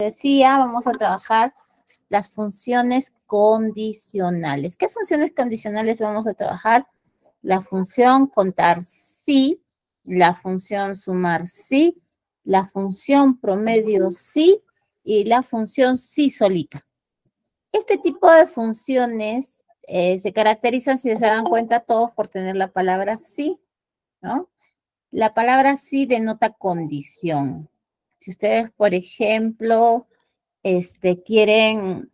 decía, vamos a trabajar las funciones condicionales. ¿Qué funciones condicionales vamos a trabajar? La función contar sí, la función sumar sí, la función promedio sí y la función sí solita. Este tipo de funciones se caracterizan, si se dan cuenta todos, por tener la palabra sí, ¿no? La palabra sí denota condición. Si ustedes, por ejemplo, quieren,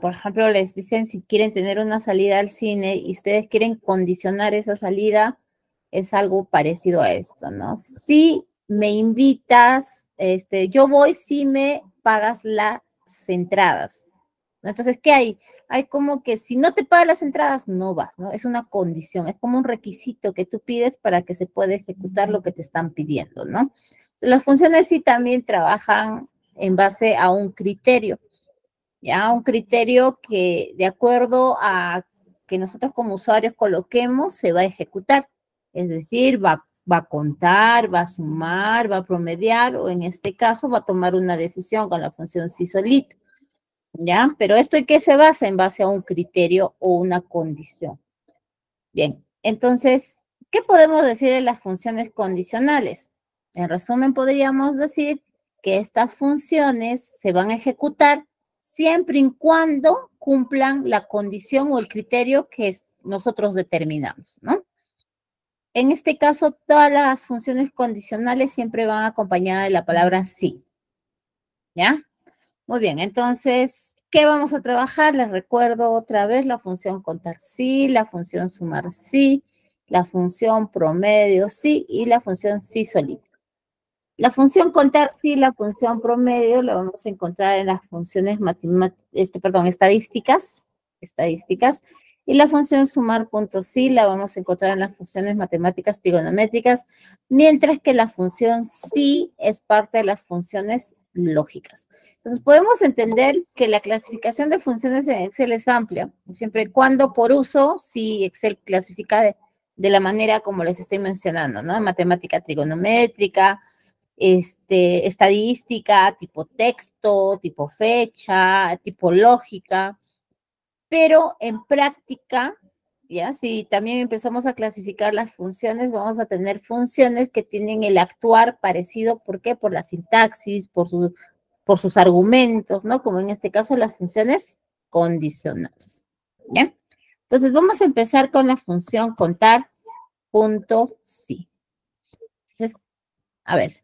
por ejemplo, les dicen si quieren tener una salida al cine y ustedes quieren condicionar esa salida, es algo parecido a esto, ¿no? Si me invitas, yo voy si me pagas las entradas. Entonces, ¿qué hay? Hay como que si no te pagan las entradas, no vas, ¿no? Es una condición, es como un requisito que tú pides para que se pueda ejecutar lo que te están pidiendo, ¿no? Las funciones sí también trabajan en base a un criterio, ¿ya? Un criterio que de acuerdo a que nosotros como usuarios coloquemos, se va a ejecutar. Es decir, va a contar, va a sumar, va a promediar, o en este caso va a tomar una decisión con la función sí solito. ¿Ya? Pero esto en qué se basa, en base a un criterio o una condición. Bien, entonces, ¿qué podemos decir de las funciones condicionales? En resumen, podríamos decir que estas funciones se van a ejecutar siempre y cuando cumplan la condición o el criterio que nosotros determinamos, ¿no? En este caso, todas las funciones condicionales siempre van acompañadas de la palabra sí, ¿ya? Muy bien, entonces, ¿qué vamos a trabajar? Les recuerdo otra vez la función contar sí, la función sumar sí, la función promedio sí y la función sí solito. La función contar sí, la función promedio la vamos a encontrar en las funciones estadísticas, y la función sumar puntos sí la vamos a encontrar en las funciones matemáticas trigonométricas, mientras que la función sí es parte de las funciones lógicas. Entonces, podemos entender que la clasificación de funciones en Excel es amplia, siempre y cuando por uso, sí Excel clasifica de la manera como les estoy mencionando, ¿no? Matemática trigonométrica, estadística, tipo texto, tipo fecha, tipo lógica, pero en práctica, ya, si también empezamos a clasificar las funciones, vamos a tener funciones que tienen el actuar parecido, ¿por qué? Por la sintaxis, por sus argumentos, ¿no? Como en este caso las funciones condicionales, ¿bien? Entonces vamos a empezar con la función contar punto sí. Entonces, a ver,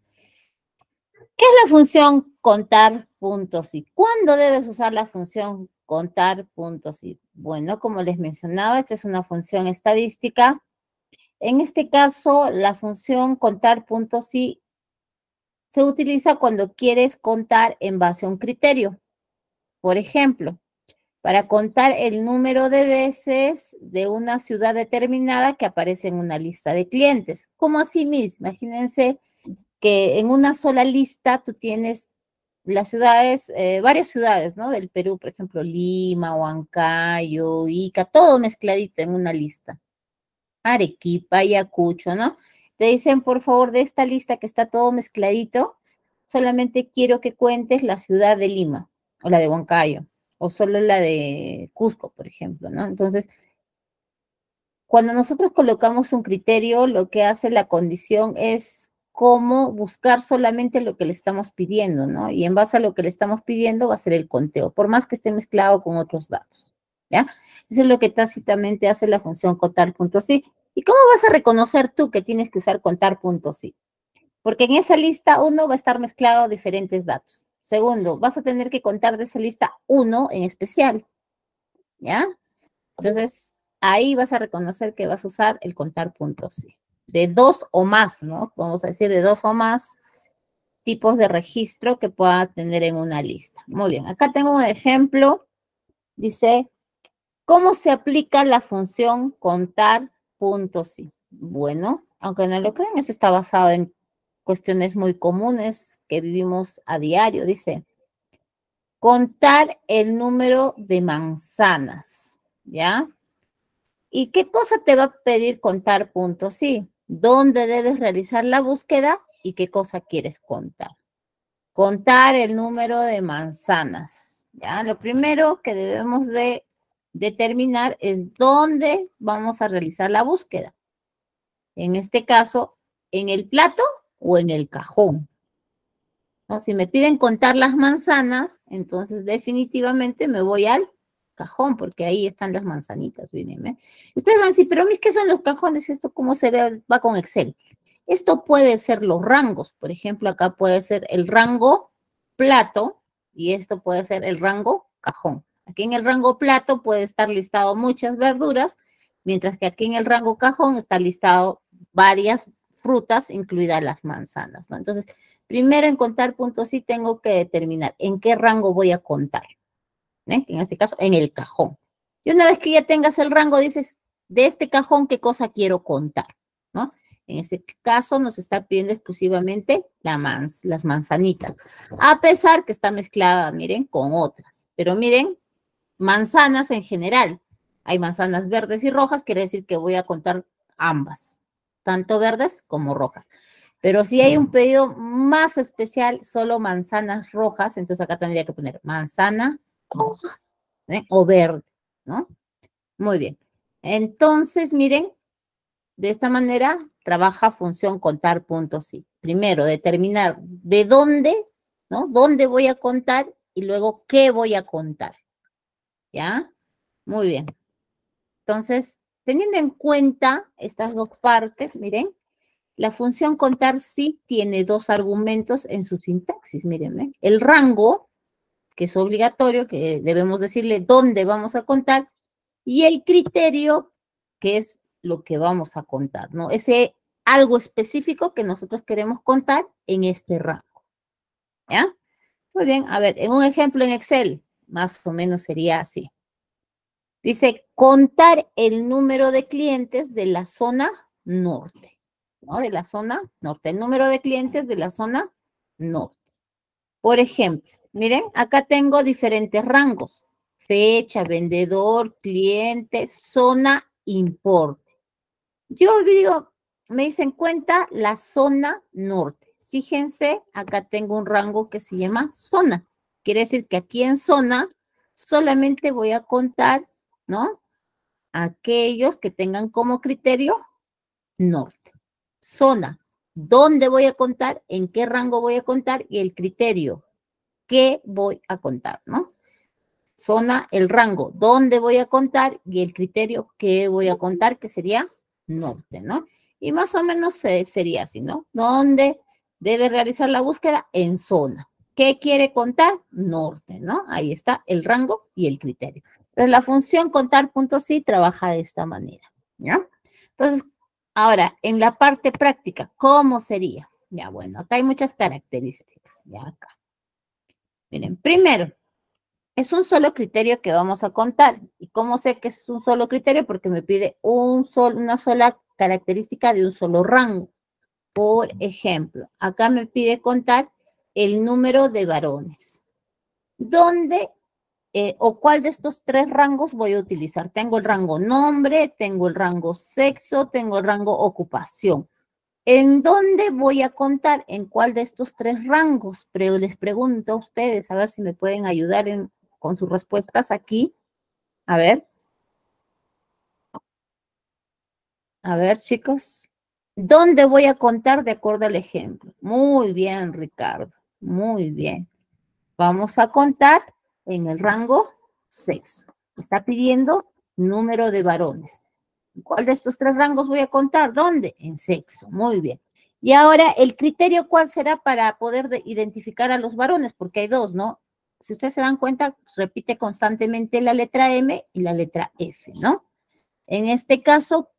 ¿qué es la función contar puntos y cuándo debes usar la función contar puntos y? Bueno, como les mencionaba, esta es una función estadística. En este caso, la función contar puntos y se utiliza cuando quieres contar en base a un criterio. Por ejemplo, para contar el número de veces de una ciudad determinada que aparece en una lista de clientes. Como así mismo, imagínense que en una sola lista tú tienes las ciudades, varias ciudades, ¿no? Del Perú, por ejemplo, Lima, Huancayo, Ica, todo mezcladito en una lista. Arequipa, Ayacucho, ¿no? Te dicen, por favor, de esta lista que está todo mezcladito, solamente quiero que cuentes la ciudad de Lima, o la de Huancayo, o solo la de Cusco, por ejemplo, ¿no? Entonces, cuando nosotros colocamos un criterio, lo que hace la condición es cómo buscar solamente lo que le estamos pidiendo, ¿no? Y en base a lo que le estamos pidiendo va a ser el conteo, por más que esté mezclado con otros datos, ¿ya? Eso es lo que tácitamente hace la función contar puntos sí. ¿Y cómo vas a reconocer tú que tienes que usar contar puntos sí? Porque en esa lista uno va a estar mezclado diferentes datos. Segundo, vas a tener que contar de esa lista uno en especial, ¿ya? Entonces, ahí vas a reconocer que vas a usar el contar puntos, sí. De dos o más, ¿no? Vamos a decir de dos o más tipos de registro que pueda tener en una lista. Muy bien, acá tengo un ejemplo. Dice, ¿cómo se aplica la función contar puntos, sí? Bueno, aunque no lo crean, eso está basado en cuestiones muy comunes que vivimos a diario. Dice, contar el número de manzanas, ¿ya? ¿Y qué cosa te va a pedir contar puntos? Sí, ¿dónde debes realizar la búsqueda y qué cosa quieres contar? contar el número de manzanas. ¿Ya? Lo primero que debemos de determinar es dónde vamos a realizar la búsqueda. En este caso, ¿en el plato o en el cajón? ¿No? Si me piden contar las manzanas, entonces definitivamente me voy al cajón, porque ahí están las manzanitas, miren, ¿eh? Ustedes van a decir, pero ¿qué son los cajones? ¿Esto cómo se ve? Va con Excel. Esto puede ser los rangos, por ejemplo, acá puede ser el rango plato y esto puede ser el rango cajón. Aquí en el rango plato puede estar listado muchas verduras, mientras que aquí en el rango cajón está listado varias frutas, incluidas las manzanas, ¿no? Entonces, primero en contar puntos sí tengo que determinar en qué rango voy a contar. ¿Eh? En este caso, en el cajón. Y una vez que ya tengas el rango, dices, de este cajón, ¿qué cosa quiero contar? ¿No? En este caso nos está pidiendo exclusivamente las manzanitas, a pesar que está mezclada, miren, con otras. Pero miren, manzanas en general. Hay manzanas verdes y rojas, quiere decir que voy a contar ambas, tanto verdes como rojas. Pero si hay un pedido más especial, solo manzanas rojas, entonces acá tendría que poner manzana roja, ¿eh? O verde, ¿no? Muy bien. Entonces, miren, de esta manera trabaja función contar puntos sí. Primero, determinar de dónde, ¿no? ¿Dónde voy a contar? Y luego, ¿qué voy a contar? ¿Ya? Muy bien. Entonces, teniendo en cuenta estas dos partes, miren, la función contar sí tiene dos argumentos en su sintaxis, miren, el rango, que es obligatorio, que debemos decirle dónde vamos a contar, y el criterio, que es lo que vamos a contar, ¿no? Ese algo específico que nosotros queremos contar en este rango, ¿ya? Muy bien, a ver, en un ejemplo en Excel, más o menos sería así. Dice, contar el número de clientes de la zona norte, ¿no? De la zona norte, el número de clientes de la zona norte. Por ejemplo, miren, acá tengo diferentes rangos. Fecha, vendedor, cliente, zona, importe. Yo digo, me dicen cuenta la zona norte. Fíjense, acá tengo un rango que se llama zona. Quiere decir que aquí en zona solamente voy a contar, ¿no? Aquellos que tengan como criterio norte. Zona, ¿dónde voy a contar? ¿En qué rango voy a contar? Y el criterio, ¿qué voy a contar? ¿No? Zona, el rango, ¿dónde voy a contar? Y el criterio, ¿qué voy a contar? Que sería norte, ¿no? Y más o menos sería así, ¿no? ¿Dónde debe realizar la búsqueda? En zona. ¿Qué quiere contar? Norte, ¿no? Ahí está el rango y el criterio. Entonces, la función contar puntos sí trabaja de esta manera, ¿ya? Entonces, ahora, en la parte práctica, ¿cómo sería? Ya, bueno, acá hay muchas características, ya acá. Miren, primero, es un solo criterio que vamos a contar. ¿Y cómo sé que es un solo criterio? Porque me pide una sola característica de un solo rango. Por ejemplo, acá me pide contar el número de varones. ¿Dónde o cuál de estos tres rangos voy a utilizar? Tengo el rango nombre, tengo el rango sexo, tengo el rango ocupación. ¿En dónde voy a contar? ¿En cuál de estos tres rangos? Pero les pregunto a ustedes, a ver si me pueden ayudar con sus respuestas aquí. A ver, chicos. ¿Dónde voy a contar de acuerdo al ejemplo? Muy bien, Ricardo. Muy bien. Vamos a contar en el rango sexo. Está pidiendo número de varones. ¿Cuál de estos tres rangos voy a contar? ¿Dónde? En sexo. Muy bien. Y ahora, ¿el criterio cuál será para poder identificar a los varones? Porque hay dos, ¿no? Si ustedes se dan cuenta, repite constantemente la letra M y la letra F, ¿no? En este caso,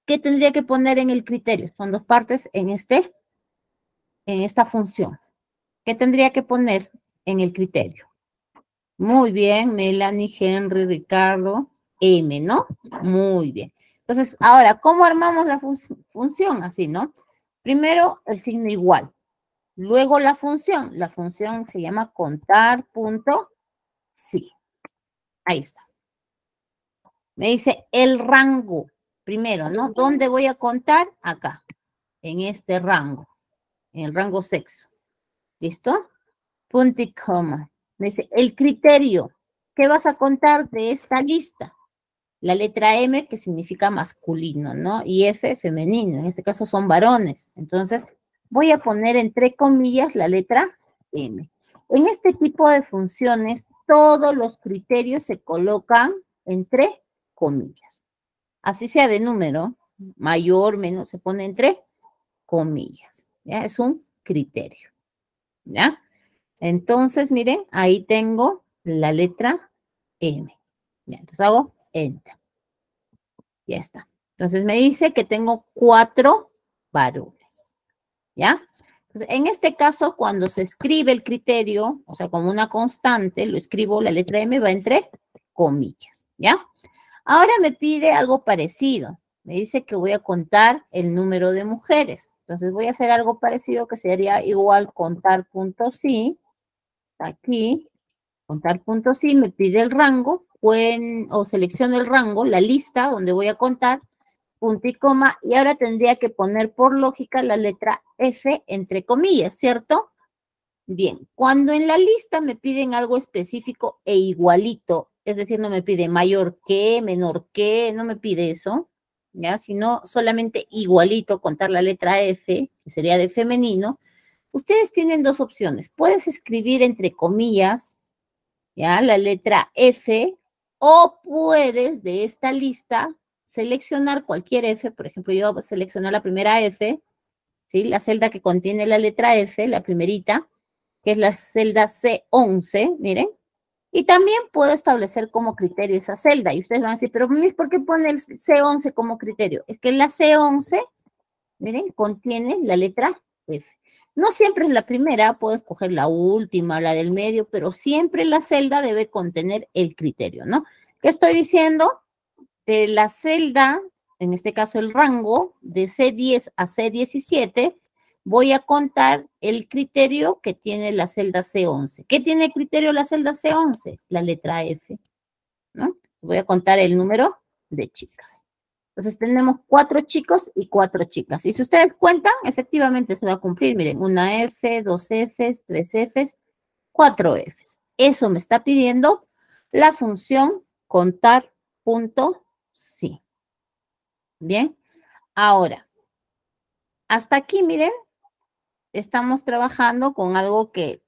¿qué tendría que poner en el criterio? Son dos partes en esta función. ¿Qué tendría que poner en el criterio? Muy bien, Melanie, Henry, Ricardo, M, ¿no? Muy bien. Entonces, ahora, ¿cómo armamos la función? Así, ¿no? Primero, el signo igual. Luego, la función. La función se llama contar, punto, sí. Ahí está. Me dice el rango. Primero, ¿no? ¿Dónde voy a contar? Acá, en este rango, en el rango sexo. ¿Listo? punto y coma. Me dice, el criterio, ¿qué vas a contar de esta lista? La letra M, que significa masculino, ¿no? Y F, femenino. En este caso son varones. Entonces, voy a poner entre comillas la letra M. En este tipo de funciones, todos los criterios se colocan entre comillas. Así sea de número, mayor, menor, se pone entre comillas. ¿Ya? Es un criterio. ¿Ya? Entonces, miren, ahí tengo la letra M. ¿Ya? Entonces hago Enter. Ya está. Entonces me dice que tengo 4 varones. ¿Ya? Entonces, en este caso, cuando se escribe el criterio, o sea, como una constante, lo escribo, la letra M va entre comillas. ¿Ya? Ahora me pide algo parecido. Me dice que voy a contar el número de mujeres. Entonces voy a hacer algo parecido que sería igual contar punto sí. Está aquí. Contar punto sí, me pide el rango, o selecciono el rango, la lista donde voy a contar, punto y coma, y ahora tendría que poner por lógica la letra F entre comillas, ¿cierto? Bien, cuando en la lista me piden algo específico e igualito, es decir, no me pide mayor que, menor que, no me pide eso, ¿ya? Sino solamente igualito, contar la letra F, que sería de femenino, ustedes tienen dos opciones. Puedes escribir entre comillas, ¿ya? La letra F, o puedes de esta lista seleccionar cualquier F, por ejemplo, yo voy a seleccionar la primera F, ¿sí? La celda que contiene la letra F, la primerita, que es la celda C11, miren, y también puedo establecer como criterio esa celda, y ustedes van a decir, pero Miss, ¿por qué pone el C11 como criterio? Es que la C11, miren, contiene la letra F. No siempre es la primera, puedo escoger la última, la del medio, pero siempre la celda debe contener el criterio, ¿no? ¿Qué estoy diciendo? De la celda, en este caso el rango, de C10 a C17, voy a contar el criterio que tiene la celda C11. ¿Qué tiene criterio la celda C11? La letra F, ¿no? Voy a contar el número de chicas. Entonces tenemos 4 chicos y 4 chicas. Y si ustedes cuentan, efectivamente se va a cumplir. Miren, una F, 2 Fs, 3 Fs, 4 Fs. Eso me está pidiendo la función contar punto sí. Bien. Ahora, hasta aquí, miren, estamos trabajando con algo que,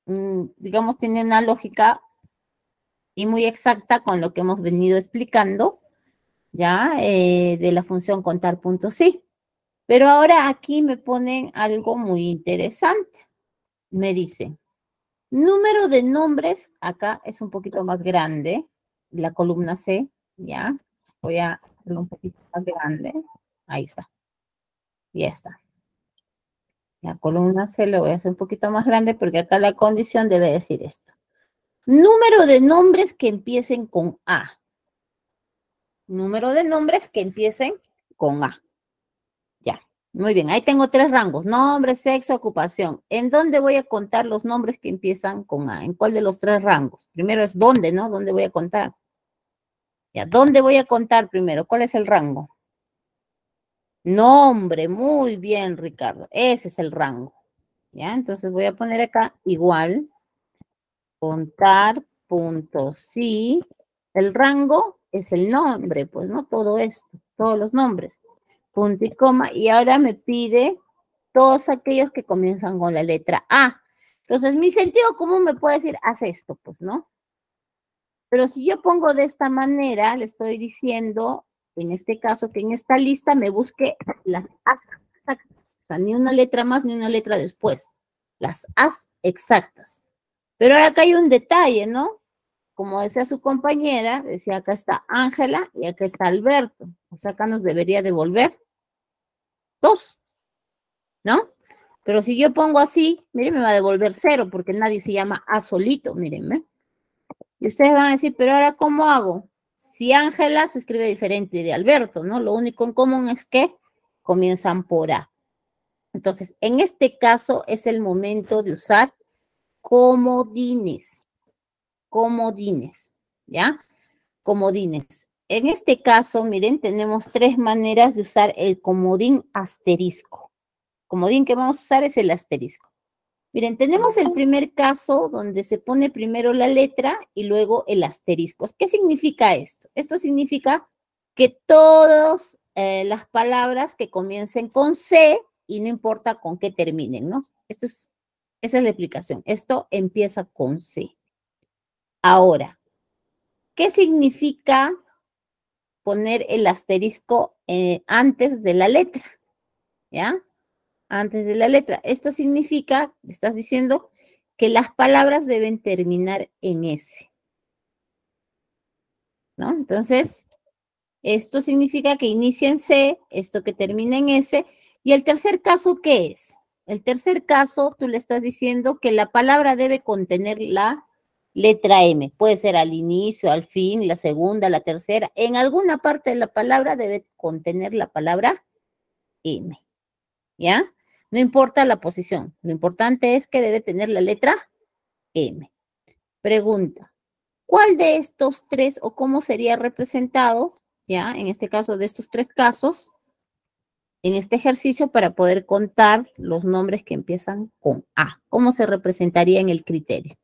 digamos, tiene una lógica y muy exacta con lo que hemos venido explicando, ¿ya? De la función contar punto sí. Pero ahora aquí me ponen algo muy interesante. Me dicen, número de nombres, acá es un poquito más grande, la columna C, ¿ya? Voy a hacerlo un poquito más grande. Ahí está. Ya está. La columna C lo voy a hacer un poquito más grande porque acá la condición debe decir esto. Número de nombres que empiecen con A. Número de nombres que empiecen con A. Ya, muy bien. Ahí tengo 3 rangos. Nombre, sexo, ocupación. ¿En dónde voy a contar los nombres que empiezan con A? ¿En cuál de los 3 rangos? Primero es dónde, ¿no? ¿Dónde voy a contar? Ya, ¿dónde voy a contar primero? ¿Cuál es el rango? Nombre. Muy bien, Ricardo. Ese es el rango. Ya, entonces voy a poner acá igual. Contar, punto, sí. El rango es el nombre, pues, ¿no? Todo esto, todos los nombres. Punto y coma. Y ahora me pide todos aquellos que comienzan con la letra A. Entonces, mi sentido común me puede decir, haz esto, pues, ¿no? Pero si yo pongo de esta manera, le estoy diciendo, en este caso, que en esta lista me busque las As exactas. O sea, ni una letra más ni una letra después. Las As exactas. Pero ahora acá hay un detalle, ¿no? Como decía su compañera, decía acá está Ángela y acá está Alberto. O sea, acá nos debería devolver 2, ¿no? Pero si yo pongo así, miren, me va a devolver 0 porque nadie se llama A solito, mírenme. Y ustedes van a decir, pero ahora, ¿cómo hago? Si Ángela se escribe diferente de Alberto, ¿no? Lo único en común es que comienzan por A. Entonces, en este caso es el momento de usar comodines. Comodines, ¿ya? Comodines. En este caso, miren, tenemos 3 maneras de usar el comodín asterisco. Comodín que vamos a usar es el asterisco. Miren, tenemos el primer caso donde se pone primero la letra y luego el asterisco. ¿Qué significa esto? Esto significa que todas las palabras que comiencen con C y no importa con qué terminen, ¿no? Esa es la explicación. Esto empieza con C. Ahora, ¿qué significa poner el asterisco antes de la letra? ¿Ya? Antes de la letra. Esto significa, estás diciendo, que las palabras deben terminar en S, ¿no? Entonces, esto significa que inicia en C, esto que termina en S, y el tercer caso, ¿qué es? El tercer caso, tú le estás diciendo que la palabra debe contener la letra M. Puede ser al inicio, al fin, la segunda, la tercera. En alguna parte de la palabra debe contener la palabra M. ¿Ya? No importa la posición, lo importante es que debe tener la letra M. Pregunta, ¿cuál de estos tres o cómo sería representado, ya, en este caso de estos tres casos, en este ejercicio para poder contar los nombres que empiezan con A? ¿Cómo se representaría en el criterio?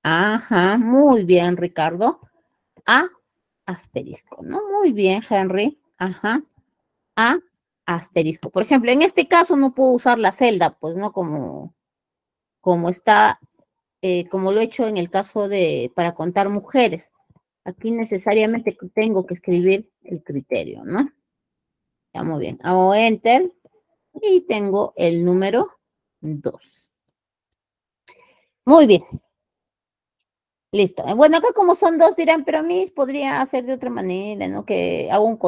Ajá, muy bien, Ricardo. A asterisco, ¿no? Muy bien, Henry. Ajá. A asterisco. Por ejemplo, en este caso no puedo usar la celda, pues no como está, como lo he hecho en el caso de para contar mujeres. Aquí necesariamente tengo que escribir el criterio, ¿no? Ya muy bien. Hago enter y tengo el número 2. Muy bien. Listo. Bueno, acá como son dos dirán, pero a mí podría hacer de otra manera, ¿no? Que hago un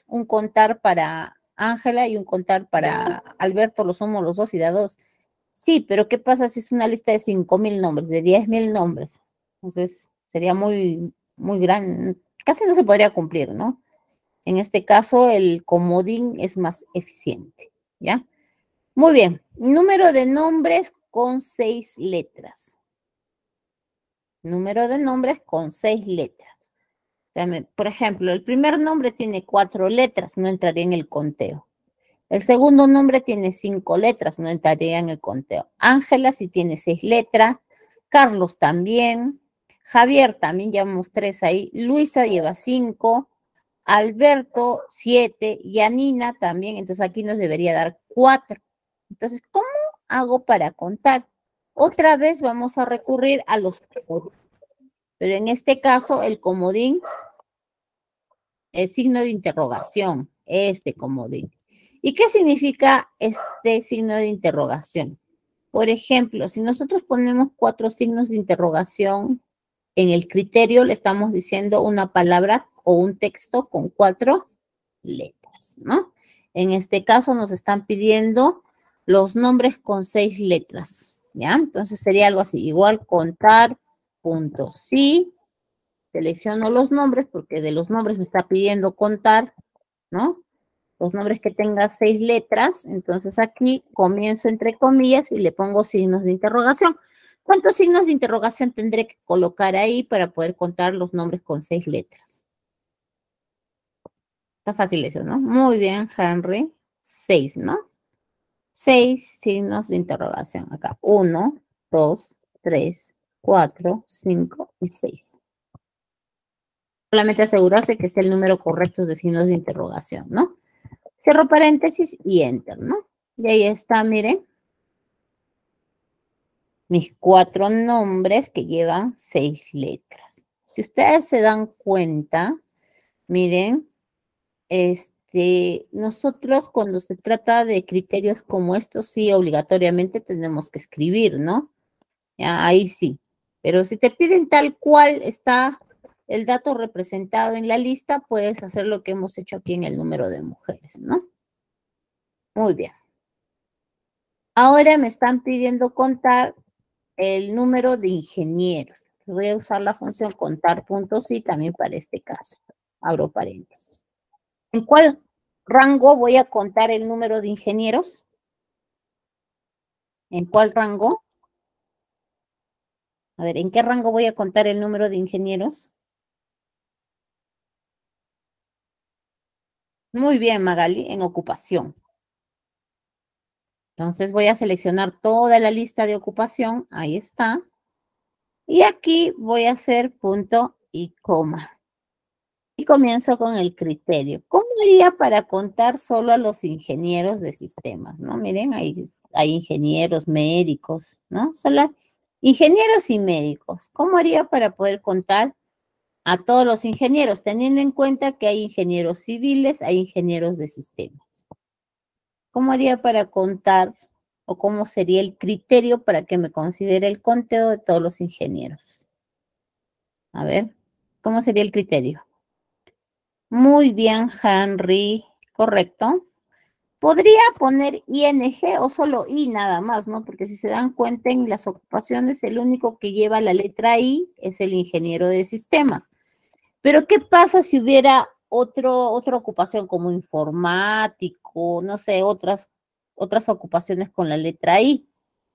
un contar para Ángela y un contar para Alberto, lo somos los dos y da dos. Sí, pero ¿qué pasa si es una lista de 5.000 nombres, de 10.000 nombres? Entonces sería muy grande, casi no se podría cumplir, ¿no? En este caso, el comodín es más eficiente, ¿ya? Muy bien. Número de nombres con 6 letras. Número de nombres con 6 letras. Por ejemplo, el primer nombre tiene 4 letras, no entraría en el conteo. El segundo nombre tiene 5 letras, no entraría en el conteo. Ángela sí tiene 6 letras. Carlos también. Javier también, llevamos 3 ahí. Luisa lleva 5. Alberto 7. Yanina también. Entonces aquí nos debería dar 4. Entonces, ¿cómo hago para contar? Otra vez vamos a recurrir a los comodines. Pero en este caso, el comodín es signo de interrogación. Este comodín. ¿Y qué significa este signo de interrogación? Por ejemplo, si nosotros ponemos 4 signos de interrogación en el criterio, le estamos diciendo una palabra o un texto con 4 letras, ¿no? En este caso nos están pidiendo los nombres con 6 letras, ¿ya? Entonces sería algo así, igual contar, punto, sí, selecciono los nombres porque de los nombres me está pidiendo contar, ¿no? Los nombres que tengan 6 letras, entonces aquí comienzo entre comillas y le pongo signos de interrogación. ¿Cuántos signos de interrogación tendré que colocar ahí para poder contar los nombres con 6 letras? Está fácil eso, ¿no? Muy bien, Henry. 6, ¿no? 6 signos de interrogación. Acá, 1, 2, 3, 4, 5 y 6. Solamente asegurarse que es el número correcto de signos de interrogación, ¿no? Cierro paréntesis y enter, ¿no? Y ahí está, miren, mis 4 nombres que llevan 6 letras. Si ustedes se dan cuenta, miren, nosotros cuando se trata de criterios como estos, sí, obligatoriamente tenemos que escribir, ¿no? Ya, ahí sí. Pero si te piden tal cual está el dato representado en la lista, puedes hacer lo que hemos hecho aquí en el número de mujeres, ¿no? Muy bien. Ahora me están pidiendo contar el número de ingenieros. Voy a usar la función contar puntos y también para este caso. Abro paréntesis. ¿En cuál rango voy a contar el número de ingenieros? ¿En cuál rango? A ver, ¿en qué rango voy a contar el número de ingenieros? Muy bien, Magali, en ocupación. Entonces voy a seleccionar toda la lista de ocupación, ahí está. Y aquí voy a hacer punto y coma. Y comienzo con el criterio. ¿Cómo haría para contar solo a los ingenieros de sistemas? ¿No? Miren, hay ingenieros médicos, ¿no? Solo ingenieros y médicos. ¿Cómo haría para poder contar a todos los ingenieros, teniendo en cuenta que hay ingenieros civiles, hay ingenieros de sistemas? ¿Cómo haría para contar o cómo sería el criterio para que me considere el conteo de todos los ingenieros? A ver, ¿cómo sería el criterio? Muy bien, Henry, correcto. Podría poner ING o solo I nada más, ¿no? Porque si se dan cuenta en las ocupaciones, el único que lleva la letra I es el ingeniero de sistemas. Pero ¿qué pasa si hubiera otra ocupación como informático, no sé, otras ocupaciones con la letra I?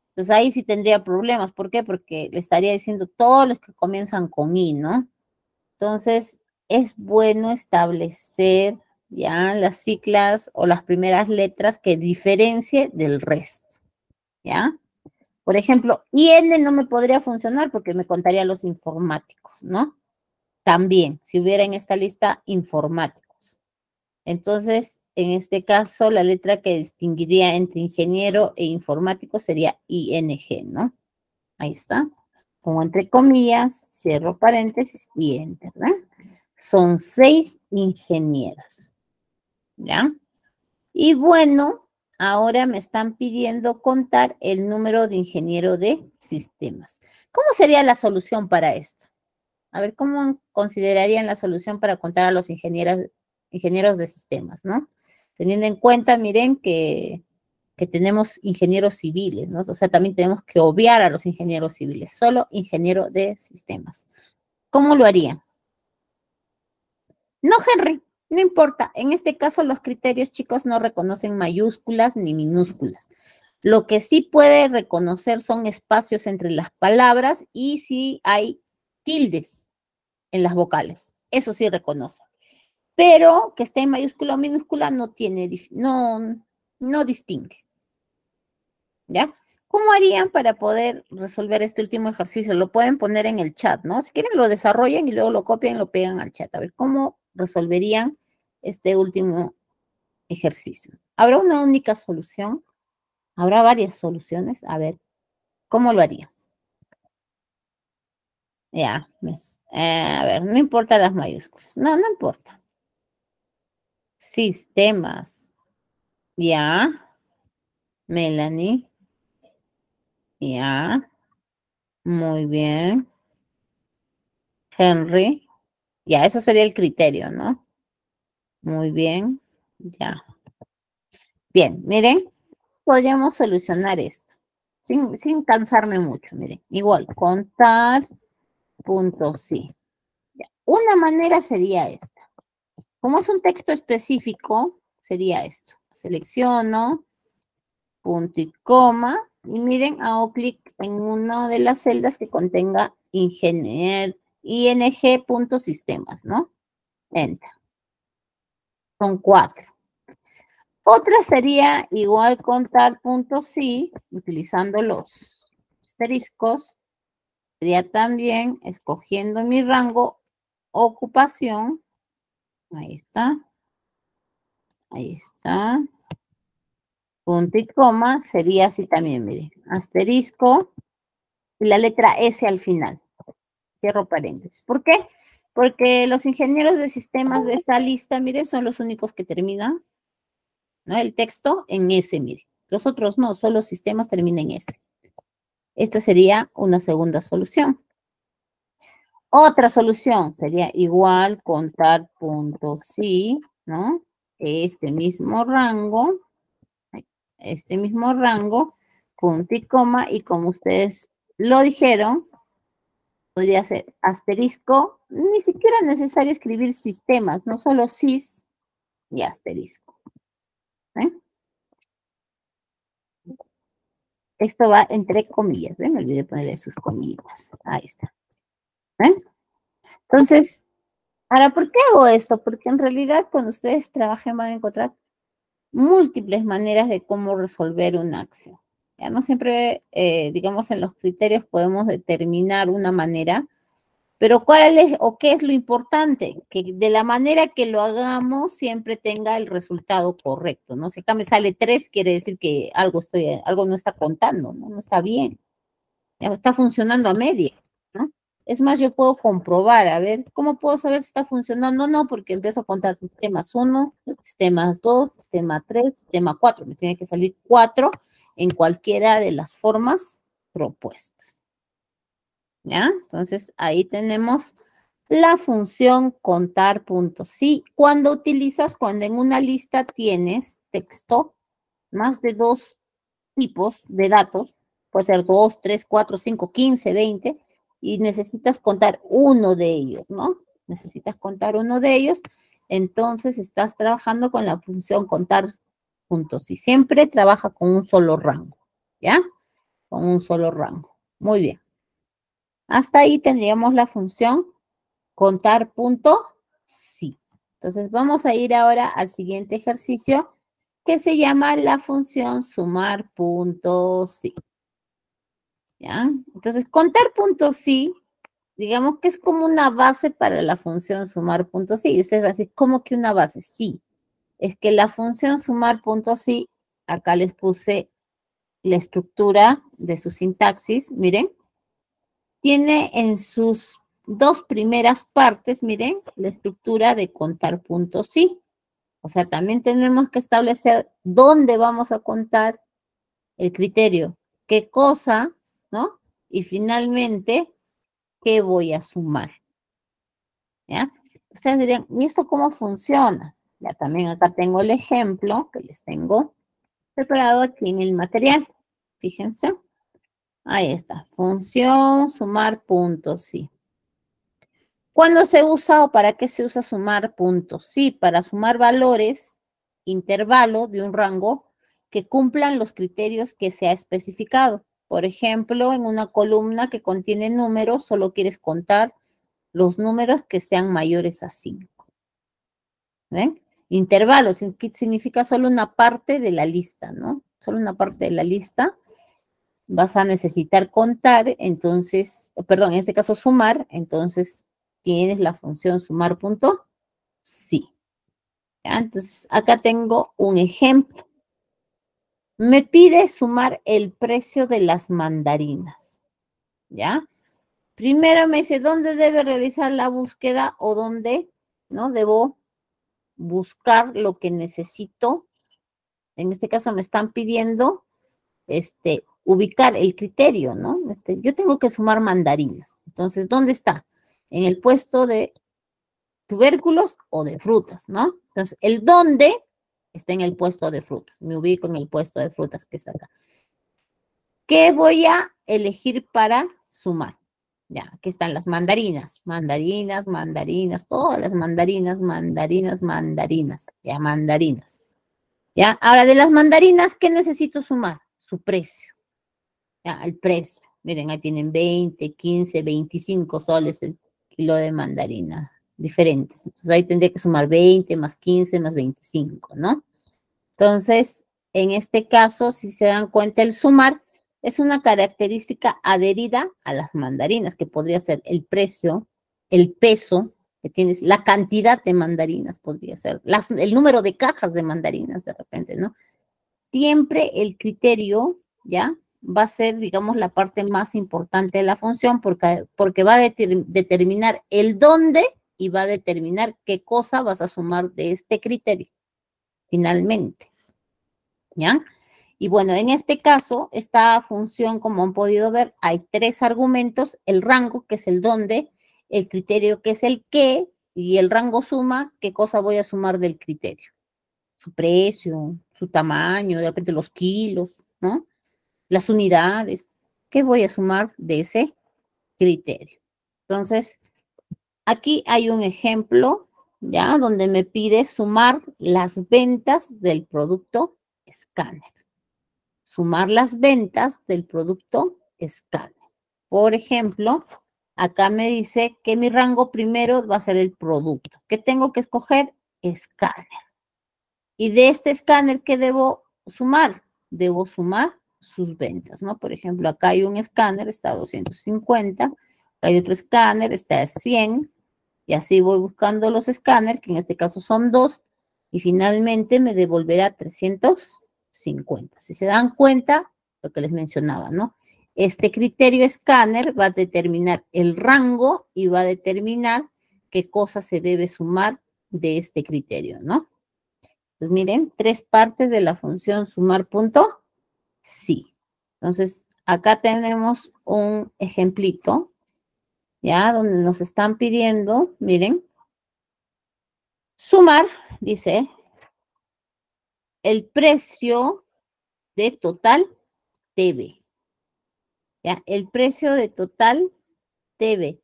Entonces ahí sí tendría problemas. ¿Por qué? Porque le estaría diciendo todos los que comienzan con I, ¿no? Entonces es bueno establecer ya las siglas o las primeras letras que diferencie del resto, ¿ya? Por ejemplo, IN no me podría funcionar porque me contaría los informáticos, ¿no? También, si hubiera en esta lista informáticos. Entonces, en este caso, la letra que distinguiría entre ingeniero e informático sería ING, ¿no? Ahí está. Pongo entre comillas, cierro paréntesis y enter, ¿verdad? Son 6 ingenieros, ¿ya? Y bueno, ahora me están pidiendo contar el número de ingeniero de sistemas. ¿Cómo sería la solución para esto? A ver, ¿cómo considerarían la solución para contar a los ingenieros de sistemas, ¿no? Teniendo en cuenta, miren, que tenemos ingenieros civiles, ¿no? O sea, también tenemos que obviar a los ingenieros civiles, solo ingeniero de sistemas. ¿Cómo lo harían? No, Henry, no importa. En este caso, los criterios, chicos, no reconocen mayúsculas ni minúsculas. Lo que sí puede reconocer son espacios entre las palabras y si hay tildes en las vocales. Eso sí reconoce. Pero que esté en mayúscula o minúscula no distingue. ¿Ya? ¿Cómo harían para poder resolver este último ejercicio? Lo pueden poner en el chat, ¿no? Si quieren lo desarrollan y luego lo copian y lo pegan al chat. A ver, ¿cómo resolverían este último ejercicio? ¿Habrá una única solución? ¿Habrá varias soluciones? A ver, ¿cómo lo harían? Ya, a ver, no importa las mayúsculas. No, no importa. Sistemas. Ya, Melanie. Ya, muy bien. Henry. Ya, eso sería el criterio, ¿no? Muy bien. Ya. Bien, miren, podríamos solucionar esto sin cansarme mucho, miren. Igual, contar, punto, sí. Ya. Una manera sería esta. Como es un texto específico, sería esto. Selecciono, punto y coma, y miren, hago clic en una de las celdas que contenga ing.sistemas, ¿no? Enter. Son 4. Otra sería igual contar punto sí, utilizando los asteriscos. Sería también escogiendo mi rango, ocupación. Ahí está. Ahí está. Punto y coma. Sería así también, miren. Asterisco. Y la letra S al final. Cierro paréntesis. ¿Por qué? Porque los ingenieros de sistemas de esta lista, miren, son los únicos que terminan, ¿no? El texto en S, miren. Los otros no, solo sistemas terminan en S. Esta sería una segunda solución. Otra solución sería igual contar punto sí, ¿no? Este mismo rango, punto y coma, y como ustedes lo dijeron, podría ser asterisco, ni siquiera es necesario escribir sistemas, no solo sis y asterisco. ¿Eh? Esto va entre comillas, ¿ven? Me olvidé ponerle sus comillas. Ahí está. ¿Eh? Entonces, ahora, ¿por qué hago esto? Porque en realidad cuando ustedes trabajen van a encontrar múltiples maneras de cómo resolver una acción. Ya no siempre, digamos, en los criterios podemos determinar una manera, pero ¿cuál es o qué es lo importante? Que de la manera que lo hagamos siempre tenga el resultado correcto, ¿no? Si acá me sale 3, quiere decir que algo no está contando, ¿no? No está bien. Ya está funcionando a media, ¿no? Es más, yo puedo comprobar, a ver, ¿cómo puedo saber si está funcionando? No, porque empiezo a contar sistemas 1, sistemas 2, sistema 3, sistema 4. Me tiene que salir 4 en cualquiera de las formas propuestas. ¿Ya? Entonces, ahí tenemos la función contar puntos. Sí, cuando en una lista tienes texto, más de 2 tipos de datos, puede ser 2, 3, 4, 5, 15, 20, y necesitas contar uno de ellos, ¿no? Necesitas contar uno de ellos, entonces estás trabajando con la función contar puntos y siempre trabaja con un solo rango, ¿ya? Con un solo rango. Muy bien. Hasta ahí tendríamos la función contar punto sí. Entonces vamos a ir ahora al siguiente ejercicio que se llama la función sumar puntos sí. ¿Ya? Entonces contar puntos sí, digamos que es como una base para la función sumar puntos sí. Y ustedes van a decir, ¿cómo que una base? Sí. Es que la función sumar puntos sí, acá les puse la estructura de su sintaxis, miren, tiene en sus 2 primeras partes, miren, la estructura de contar puntos sí. O sea, también tenemos que establecer dónde vamos a contar el criterio, qué cosa, ¿no? Y finalmente, qué voy a sumar, ¿ya? Ustedes dirían, ¿y esto cómo funciona? Ya también acá tengo el ejemplo que les tengo preparado aquí en el material. Fíjense. Ahí está. Función sumar puntos, sí. ¿Cuándo se usa o para qué se usa sumar puntos? Sí, para sumar valores, intervalo de un rango que cumplan los criterios que se ha especificado. Por ejemplo, en una columna que contiene números, solo quieres contar los números que sean mayores a 5. ¿Ven? Intervalos, que significa solo una parte de la lista, ¿no? Solo una parte de la lista. Vas a necesitar contar, entonces, perdón, en este caso sumar, entonces tienes la función sumar punto, sí. ¿Ya? Entonces, acá tengo un ejemplo. Me pide sumar el precio de las mandarinas, ¿ya? Primero me dice, ¿dónde debe realizar la búsqueda o dónde, no? Debo buscar lo que necesito. En este caso me están pidiendo, ubicar el criterio, ¿no? Yo tengo que sumar mandarinas. Entonces, ¿dónde está? En el puesto de tubérculos o de frutas, ¿no? Entonces, el dónde está en el puesto de frutas. Me ubico en el puesto de frutas que está acá. ¿Qué voy a elegir para sumar? Ya, aquí están las mandarinas, mandarinas, mandarinas, todas las mandarinas, mandarinas, mandarinas, ya, mandarinas. Ya, ahora de las mandarinas, ¿qué necesito sumar? Su precio. Ya, el precio. Miren, ahí tienen 20, 15, 25 soles el kilo de mandarina, diferentes. Entonces ahí tendría que sumar 20 más 15 más 25, ¿no? Entonces, en este caso, si se dan cuenta, el sumar es una característica adherida a las mandarinas, que podría ser el precio, el peso que tienes, la cantidad de mandarinas podría ser, el número de cajas de mandarinas de repente, ¿no? Siempre el criterio, ¿ya? Va a ser, digamos, la parte más importante de la función porque va a determinar el dónde y va a determinar qué cosa vas a sumar de este criterio, finalmente. ¿Ya? Y bueno, en este caso, esta función, como han podido ver, hay 3 argumentos, el rango, que es el dónde, el criterio, que es el qué, y el rango suma, qué cosa voy a sumar del criterio. Su precio, su tamaño, de repente los kilos, ¿no? Las unidades. ¿Qué voy a sumar de ese criterio? Entonces, aquí hay un ejemplo, ¿ya? Donde me pide sumar las ventas del producto escáner. Sumar las ventas del producto escáner. Por ejemplo, acá me dice que mi rango primero va a ser el producto. ¿Qué tengo que escoger? Escáner. Y de este escáner, ¿qué debo sumar? Debo sumar sus ventas, ¿no? Por ejemplo, acá hay un escáner, está a 250, acá hay otro escáner, está a 100, y así voy buscando los escáneres, que en este caso son 2, y finalmente me devolverá 350. Si se dan cuenta, lo que les mencionaba, ¿no? Este criterio escáner va a determinar el rango y va a determinar qué cosa se debe sumar de este criterio, ¿no? Entonces, miren, 3 partes de la función sumar punto, sí. Entonces, acá tenemos un ejemplito, ¿ya? Donde nos están pidiendo, miren, sumar, dice, el precio de total TV, ¿ya? El precio de total TV.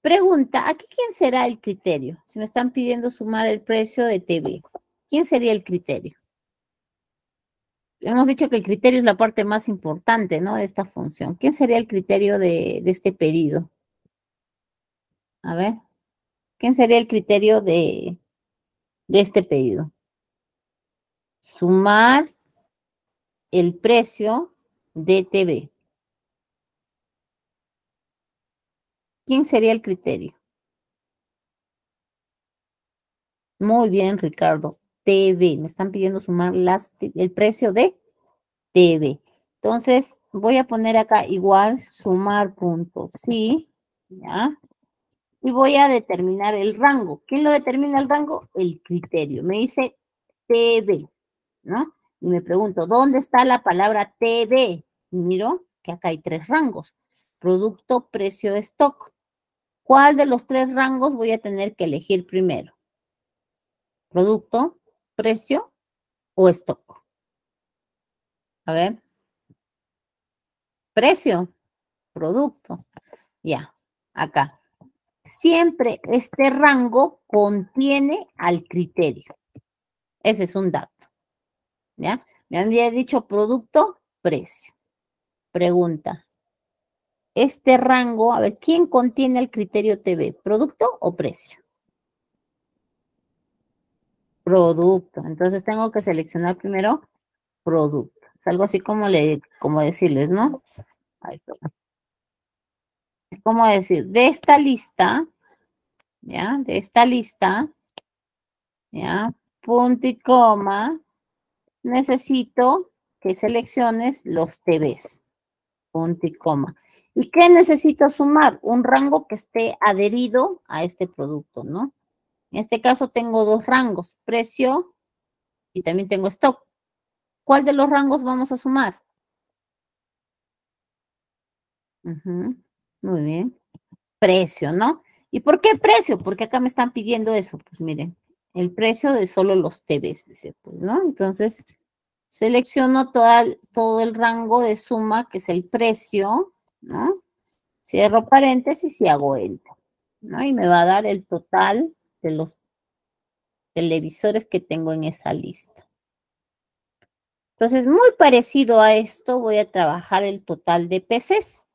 Pregunta, ¿aquí quién será el criterio? Si me están pidiendo sumar el precio de TV, ¿quién sería el criterio? Hemos dicho que el criterio es la parte más importante, ¿no? De esta función. ¿Quién sería el criterio de este pedido? A ver, ¿quién sería el criterio de este pedido? Sumar el precio de TV. ¿Quién sería el criterio? Muy bien, Ricardo. TV. Me están pidiendo sumar el precio de TV. Entonces, voy a poner acá igual sumar punto. Sí, ¿ya? Y voy a determinar el rango. ¿Quién lo determina el rango? El criterio. Me dice TV, ¿no? Y me pregunto, ¿dónde está la palabra TV? Y miro que acá hay 3 rangos. Producto, precio, stock. ¿Cuál de los 3 rangos voy a tener que elegir primero? ¿Producto, precio o stock? A ver, precio, producto. Ya, acá. Siempre este rango contiene al criterio. Ese es un dato. ¿Ya? Me había dicho producto, precio. Pregunta. Este rango, a ver, ¿quién contiene el criterio TV? ¿Producto o precio? Producto. Entonces tengo que seleccionar primero producto. Es algo así como decirles, ¿no? Ay, es como decir, de esta lista, ¿ya? De esta lista, ¿ya? Punto y coma, necesito que selecciones los TVs. Punto y coma. ¿Y qué necesito sumar? Un rango que esté adherido a este producto, ¿no? En este caso tengo 2 rangos, precio y también tengo stock. ¿Cuál de los rangos vamos a sumar? Muy bien. Precio, ¿no? ¿Y por qué precio? Porque acá me están pidiendo eso. Pues miren, el precio de solo los TVs, dice, pues, ¿no? Entonces, selecciono todo el rango de suma, que es el precio, ¿no? Cierro paréntesis y hago enter, ¿no? Y me va a dar el total de los televisores que tengo en esa lista. Entonces, muy parecido a esto, voy a trabajar el total de PCs.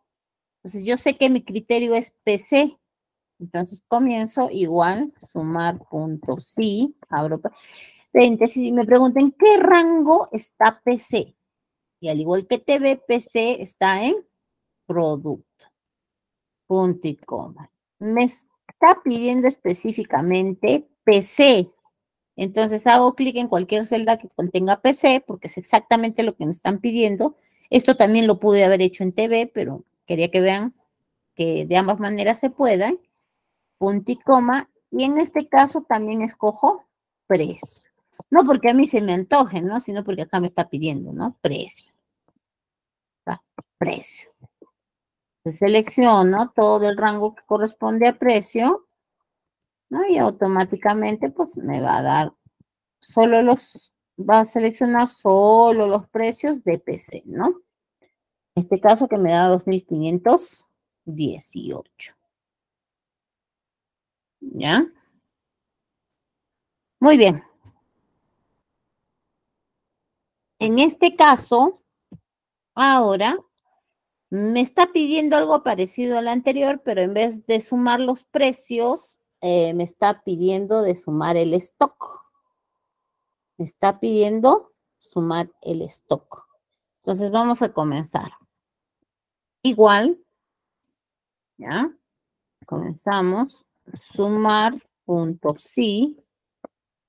Entonces, yo sé que mi criterio es PC. Entonces, comienzo igual, sumar puntos, sí, abro paréntesis y me preguntan, ¿qué rango está PC? Y al igual que TV, PC está en producto, punto y coma. Me está pidiendo específicamente PC. Entonces hago clic en cualquier celda que contenga PC porque es exactamente lo que me están pidiendo. Esto también lo pude haber hecho en TV, pero quería que vean que de ambas maneras se puedan. Punto y coma. Y en este caso también escojo precio. No porque a mí se me antoje, ¿no? Sino porque acá me está pidiendo, ¿no? Precio. Precio. Selecciono todo el rango que corresponde a precio, ¿no? Y automáticamente pues me va a dar va a seleccionar solo los precios de PC, ¿no? En este caso que me da 2.518. ¿Ya? Muy bien. En este caso, ahora me está pidiendo algo parecido al anterior, pero en vez de sumar los precios, me está pidiendo de sumar el stock. Me está pidiendo sumar el stock. Entonces vamos a comenzar. Igual, ¿ya? Comenzamos. Sumar punto sí.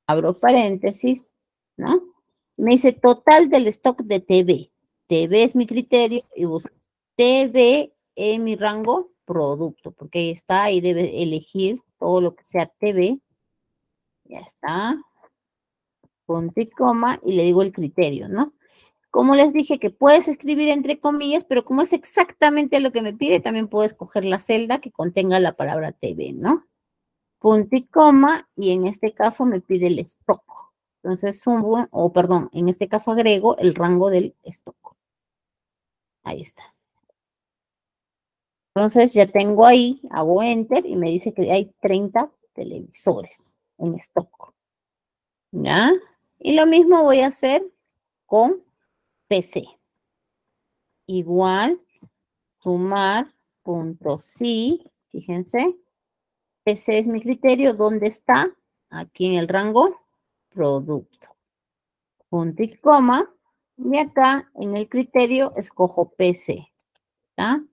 Abro paréntesis, ¿no? Me dice total del stock de TV. TV es mi criterio y busco TV en mi rango producto, porque ahí está, ahí debe elegir todo lo que sea TV. Ya está. Punto y coma y le digo el criterio, ¿no? Como les dije que puedes escribir entre comillas, pero como es exactamente lo que me pide, también puedo escoger la celda que contenga la palabra TV, ¿no? Punto y coma, y en este caso me pide el stock. Entonces subo, o perdón, en este caso agrego el rango del stock. Ahí está. Entonces ya tengo ahí, hago enter y me dice que hay 30 televisores en stock. ¿Ya? Y lo mismo voy a hacer con PC. Igual, sumar, punto sí, fíjense, PC es mi criterio, ¿dónde está? Aquí en el rango producto. Punto y coma, y acá en el criterio escojo PC, ¿está?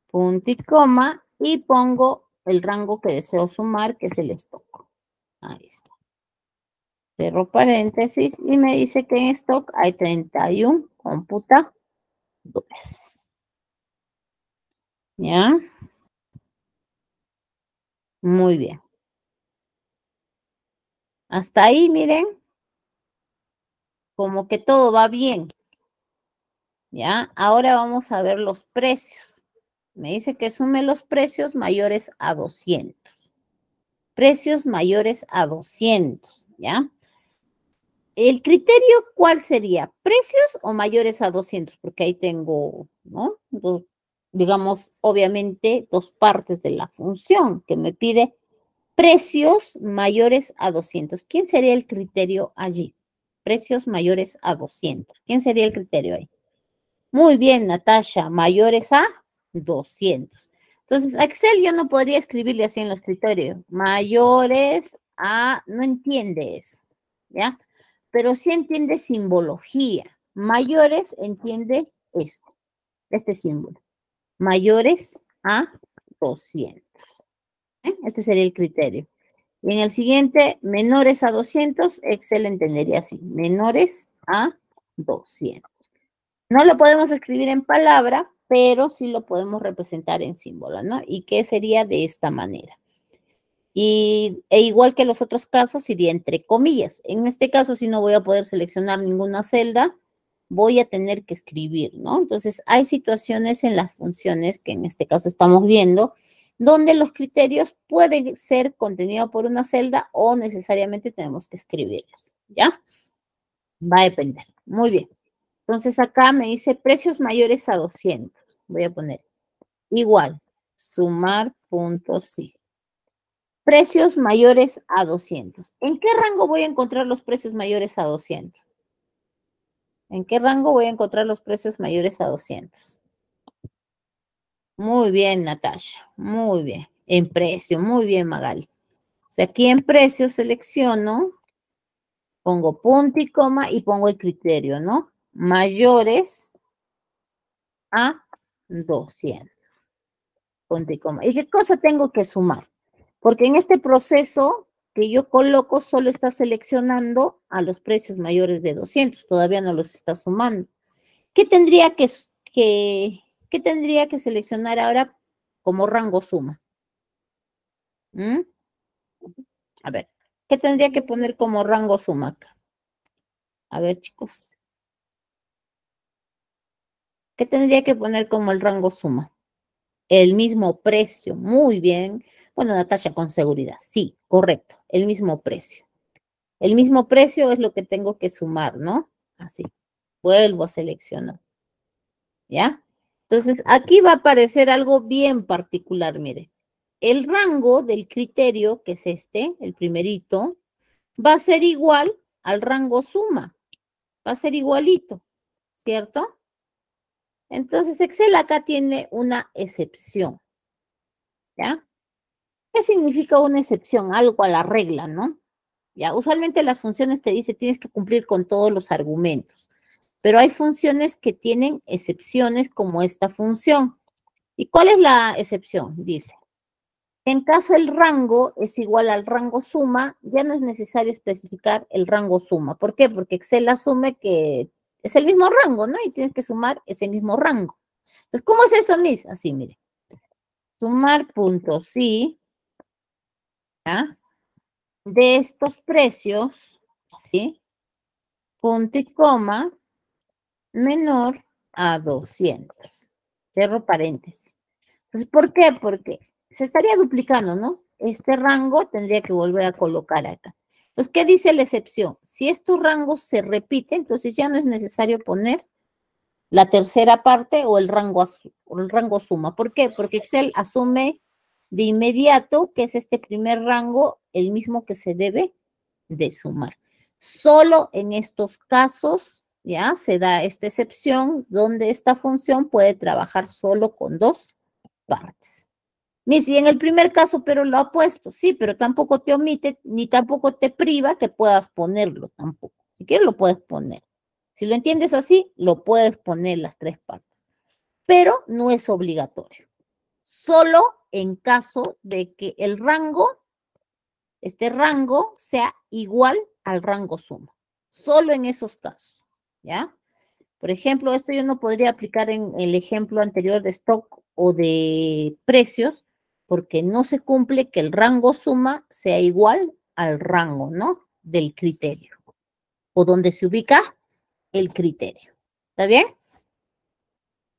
Punto y coma, y pongo el rango que deseo sumar, que es el stock. Ahí está. Cierro paréntesis y me dice que en stock hay 31 computadores. ¿Ya? Muy bien. Hasta ahí, miren, como que todo va bien. ¿Ya? Ahora vamos a ver los precios. Me dice que sume los precios mayores a 200. Precios mayores a 200, ¿ya? ¿El criterio cuál sería? ¿Precios o mayores a 200? Porque ahí tengo, ¿no? Digamos, obviamente, dos partes de la función que me pide precios mayores a 200. ¿Quién sería el criterio allí? Precios mayores a 200. ¿Quién sería el criterio ahí? Muy bien, Natasha, mayores a 200. Entonces, a Excel yo no podría escribirle así en los criterios. Mayores a, no entiende eso, ¿ya? Pero sí entiende simbología. Mayores entiende esto, este símbolo. Mayores a 200. Este sería el criterio. Y en el siguiente, menores a 200, Excel entendería así, menores a 200. No lo podemos escribir en palabra, pero sí lo podemos representar en símbolo, ¿no? ¿Y qué sería de esta manera? E igual que los otros casos, iría entre comillas. En este caso, si no voy a poder seleccionar ninguna celda, voy a tener que escribir, ¿no? Entonces, hay situaciones en las funciones que en este caso estamos viendo, donde los criterios pueden ser contenidos por una celda o necesariamente tenemos que escribirlos, ¿ya? Va a depender. Muy bien. Entonces acá me dice precios mayores a 200. Voy a poner igual, sumar puntos sí. Precios mayores a 200. ¿En qué rango voy a encontrar los precios mayores a 200? ¿En qué rango voy a encontrar los precios mayores a 200? Muy bien, Natasha. Muy bien. En precio. Muy bien, Magali. O sea, aquí en precio selecciono, pongo punto y coma y pongo el criterio, ¿no? Mayores a 200. Punto y coma. ¿Y qué cosa tengo que sumar? Porque en este proceso que yo coloco solo está seleccionando a los precios mayores de 200, todavía no los está sumando. ¿Qué tendría qué tendría que seleccionar ahora como rango suma? ¿Mm? A ver, ¿qué tendría que poner como rango suma acá? A ver, chicos, ¿qué tendría que poner como el rango suma? El mismo precio, muy bien. Bueno, Natasha, con seguridad, sí, correcto, el mismo precio. El mismo precio es lo que tengo que sumar, ¿no? Así. Vuelvo a seleccionar. ¿Ya? Entonces, aquí va a aparecer algo bien particular, mire. El rango del criterio, que es este, el primerito, va a ser igual al rango suma. Va a ser igualito, ¿cierto? Entonces, Excel acá tiene una excepción, ¿ya? ¿Qué significa una excepción? Algo a la regla, ¿no? Ya, usualmente las funciones te dice tienes que cumplir con todos los argumentos, pero hay funciones que tienen excepciones como esta función. ¿Y cuál es la excepción? Dice, en caso el rango es igual al rango suma, ya no es necesario especificar el rango suma. ¿Por qué? Porque Excel asume que es el mismo rango, ¿no? Y tienes que sumar ese mismo rango. Entonces, ¿cómo es eso, Miss? Así, mire. Sumar puntos, sí, ¿ya? De estos precios, así, punto y coma, menor a 200. Cierro paréntesis. Entonces, ¿por qué? Porque se estaría duplicando, ¿no? Este rango tendría que volver a colocar acá. Entonces, ¿qué dice la excepción? Si estos rangos se repiten, entonces ya no es necesario poner la tercera parte o el rango suma. ¿Por qué? Porque Excel asume de inmediato que es este primer rango el mismo que se debe de sumar. Solo en estos casos, ya, se da esta excepción donde esta función puede trabajar solo con dos partes. Y en el primer caso, pero lo ha puesto, sí, pero tampoco te omite ni tampoco te priva que puedas ponerlo tampoco. Si quieres lo puedes poner. Si lo entiendes así, lo puedes poner las tres partes, pero no es obligatorio. Solo en caso de que el rango, este rango, sea igual al rango suma. Solo en esos casos, ¿ya? Por ejemplo, esto yo no podría aplicar en el ejemplo anterior de stock o de precios, porque no se cumple que el rango suma sea igual al rango, ¿no? Del criterio, o donde se ubica el criterio. ¿Está bien?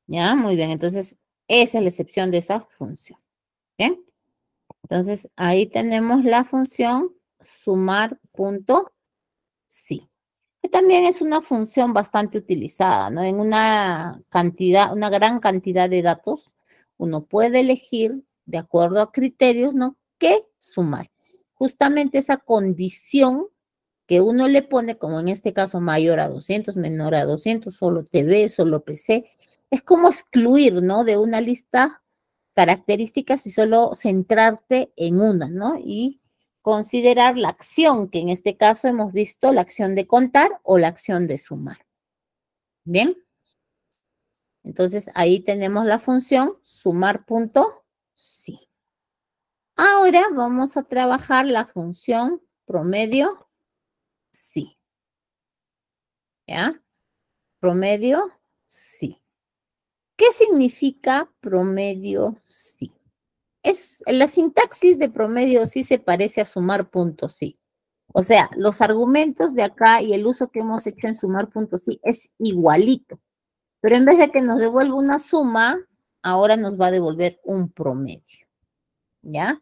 Ya, muy bien. Entonces, esa es la excepción de esa función. ¿Bien? Entonces, ahí tenemos la función sumar punto sí. Que también es una función bastante utilizada, ¿no? En una cantidad, una gran cantidad de datos, uno puede elegir de acuerdo a criterios, ¿no? ¿Qué sumar? Justamente esa condición que uno le pone, como en este caso mayor a 200, menor a 200, solo TV, solo PC, es como excluir, ¿no? De una lista características y solo centrarte en una, ¿no? Y considerar la acción, que en este caso hemos visto la acción de contar o la acción de sumar. Bien, entonces ahí tenemos la función sumar punto sí. Ahora vamos a trabajar la función promedio sí. ¿Ya? Promedio sí. ¿Qué significa promedio sí? La sintaxis de promedio sí se parece a sumar puntos sí. O sea, los argumentos de acá y el uso que hemos hecho en sumar puntos sí es igualito. Pero en vez de que nos devuelva una suma, ahora nos va a devolver un promedio. ¿Ya?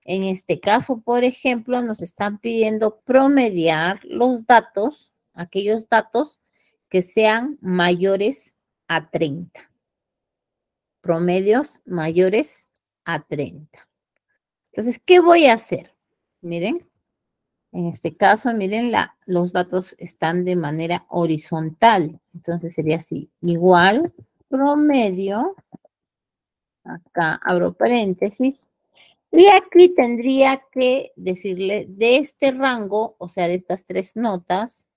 En este caso, por ejemplo, nos están pidiendo promediar los datos, aquellos datos que sean mayores a 30. Promedios mayores a 30. Entonces, ¿qué voy a hacer? Miren, en este caso, miren, los datos están de manera horizontal. Entonces sería así, igual promedio, acá abro paréntesis, y aquí tendría que decirle de este rango, o sea, de estas tres notas,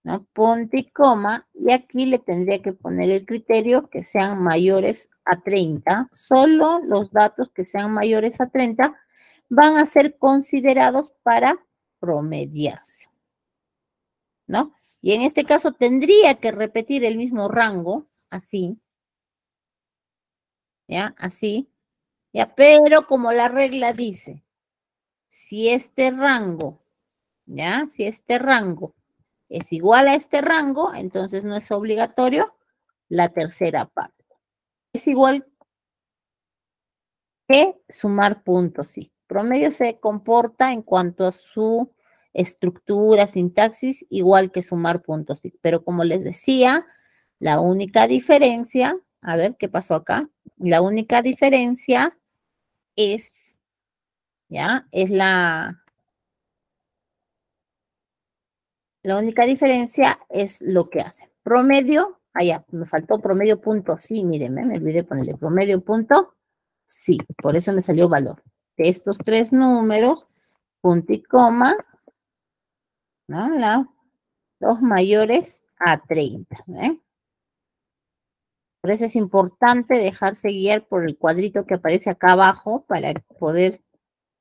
¿no? Punto y coma, y aquí le tendría que poner el criterio que sean mayores a 30. Solo los datos que sean mayores a 30 van a ser considerados para promediarse, ¿no? Y en este caso tendría que repetir el mismo rango, así, ¿ya? Así, ¿ya? Pero como la regla dice, si este rango, ¿ya? Si este rango es igual a este rango, entonces no es obligatorio la tercera parte. Es igual que sumar puntos, sí. Promedio se comporta en cuanto a su estructura, sintaxis, igual que sumar puntos, sí. Pero como les decía, la única diferencia, a ver qué pasó acá, la única diferencia es, ¿ya? Es la única diferencia es lo que hace. Promedio, allá, me faltó promedio punto, sí, mírenme, me olvidé ponerle promedio punto, sí, por eso me salió valor. De estos tres números, punto y coma, ¿no? Los mayores a 30, ¿eh? Por eso es importante dejarse guiar por el cuadrito que aparece acá abajo para poder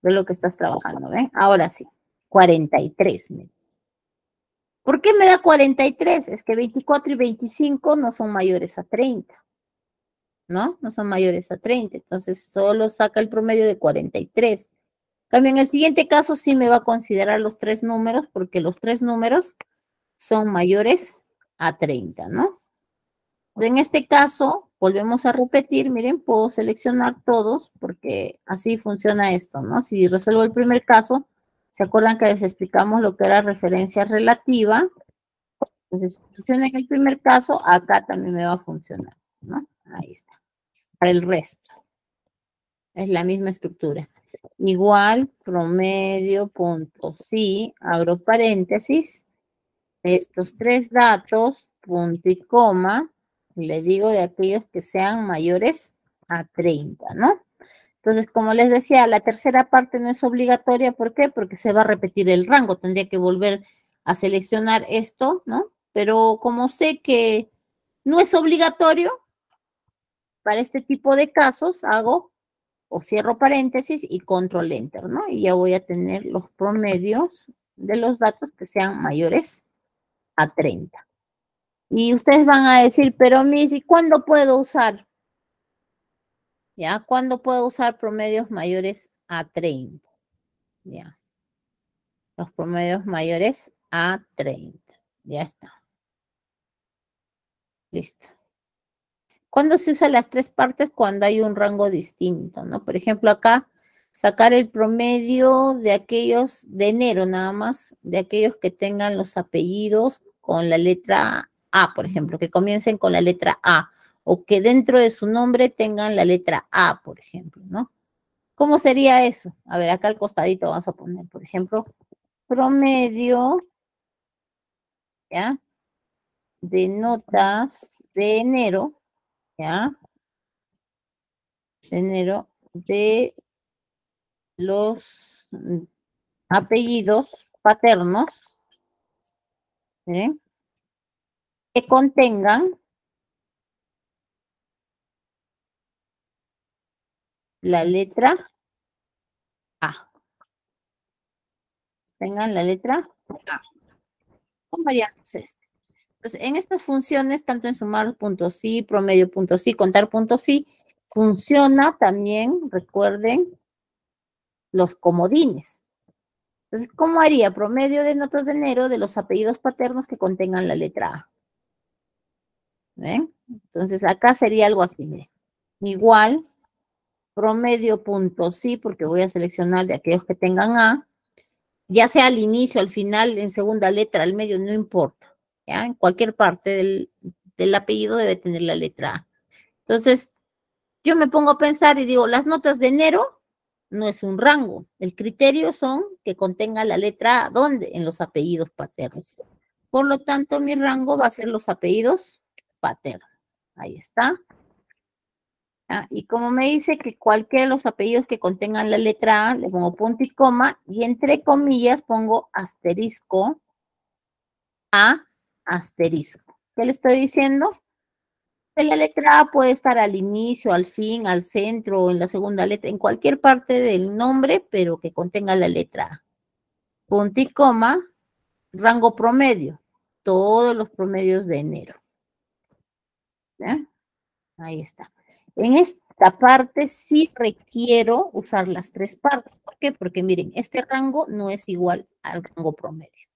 ver lo que estás trabajando, ¿ven? Ahora sí, 43 meses. ¿Por qué me da 43? Es que 24 y 25 no son mayores a 30, ¿no? No son mayores a 30, entonces solo saca el promedio de 43. También en el siguiente caso sí me va a considerar los tres números, porque los tres números son mayores a 30, ¿no? En este caso, volvemos a repetir, miren, puedo seleccionar todos, porque así funciona esto, ¿no? Si resuelvo el primer caso, ¿se acuerdan que les explicamos lo que era referencia relativa? Entonces, si funciona en el primer caso, acá también me va a funcionar, ¿no? Ahí está. Para el resto, es la misma estructura. Igual, promedio, punto, sí, abro paréntesis, estos tres datos, punto y coma, y le digo de aquellos que sean mayores a 30, ¿no? Entonces, como les decía, la tercera parte no es obligatoria, ¿por qué? Porque se va a repetir el rango, tendría que volver a seleccionar esto, ¿no? Pero como sé que no es obligatorio, para este tipo de casos hago o cierro paréntesis y control enter, ¿no? Y ya voy a tener los promedios de los datos que sean mayores a 30. Y ustedes van a decir, pero Miss, ¿y cuándo puedo usar? ¿Ya? ¿Cuándo puedo usar promedios mayores a 30? Ya. Los promedios mayores a 30. Ya está. Listo. ¿Cuándo se usan las tres partes? Cuando hay un rango distinto, ¿no? Por ejemplo, acá, sacar el promedio de aquellos de enero nada más, de aquellos que tengan los apellidos con la letra A, por ejemplo, que comiencen con la letra A, o que dentro de su nombre tengan la letra A, por ejemplo, ¿no? ¿Cómo sería eso? A ver, acá al costadito vamos a poner, por ejemplo, promedio, ¿ya? De notas de enero, ¿ya? De enero de los apellidos paternos, ¿eh? Que contengan la letra A. Tengan la letra A. Con variantes este. Entonces, en estas funciones, tanto en sumar puntos sí, promedio puntos sí, contar puntos sí, funciona también, recuerden, los comodines. Entonces, ¿cómo haría? Promedio de notas de enero de los apellidos paternos que contengan la letra A. ¿Ven? Entonces, acá sería algo así, miren. Igual, promedio punto sí, porque voy a seleccionar de aquellos que tengan A, ya sea al inicio, al final, en segunda letra, al medio, no importa. ¿Ya? En cualquier parte del apellido debe tener la letra A. Entonces, yo me pongo a pensar y digo, las notas de enero no es un rango. El criterio son que contenga la letra A. ¿Dónde? En los apellidos paternos. Por lo tanto, mi rango va a ser los apellidos paternos. Ahí está. ¿Ya? Y como me dice que cualquiera de los apellidos que contengan la letra A, le pongo punto y coma, y entre comillas pongo asterisco A, asterisco. ¿Qué le estoy diciendo? Que la letra A puede estar al inicio, al fin, al centro, o en la segunda letra, en cualquier parte del nombre, pero que contenga la letra A. Punto y coma, rango promedio. Todos los promedios de enero. ¿Ya? Ahí está. En esta parte sí requiero usar las tres partes. ¿Por qué? Porque miren, este rango no es igual al rango promedio.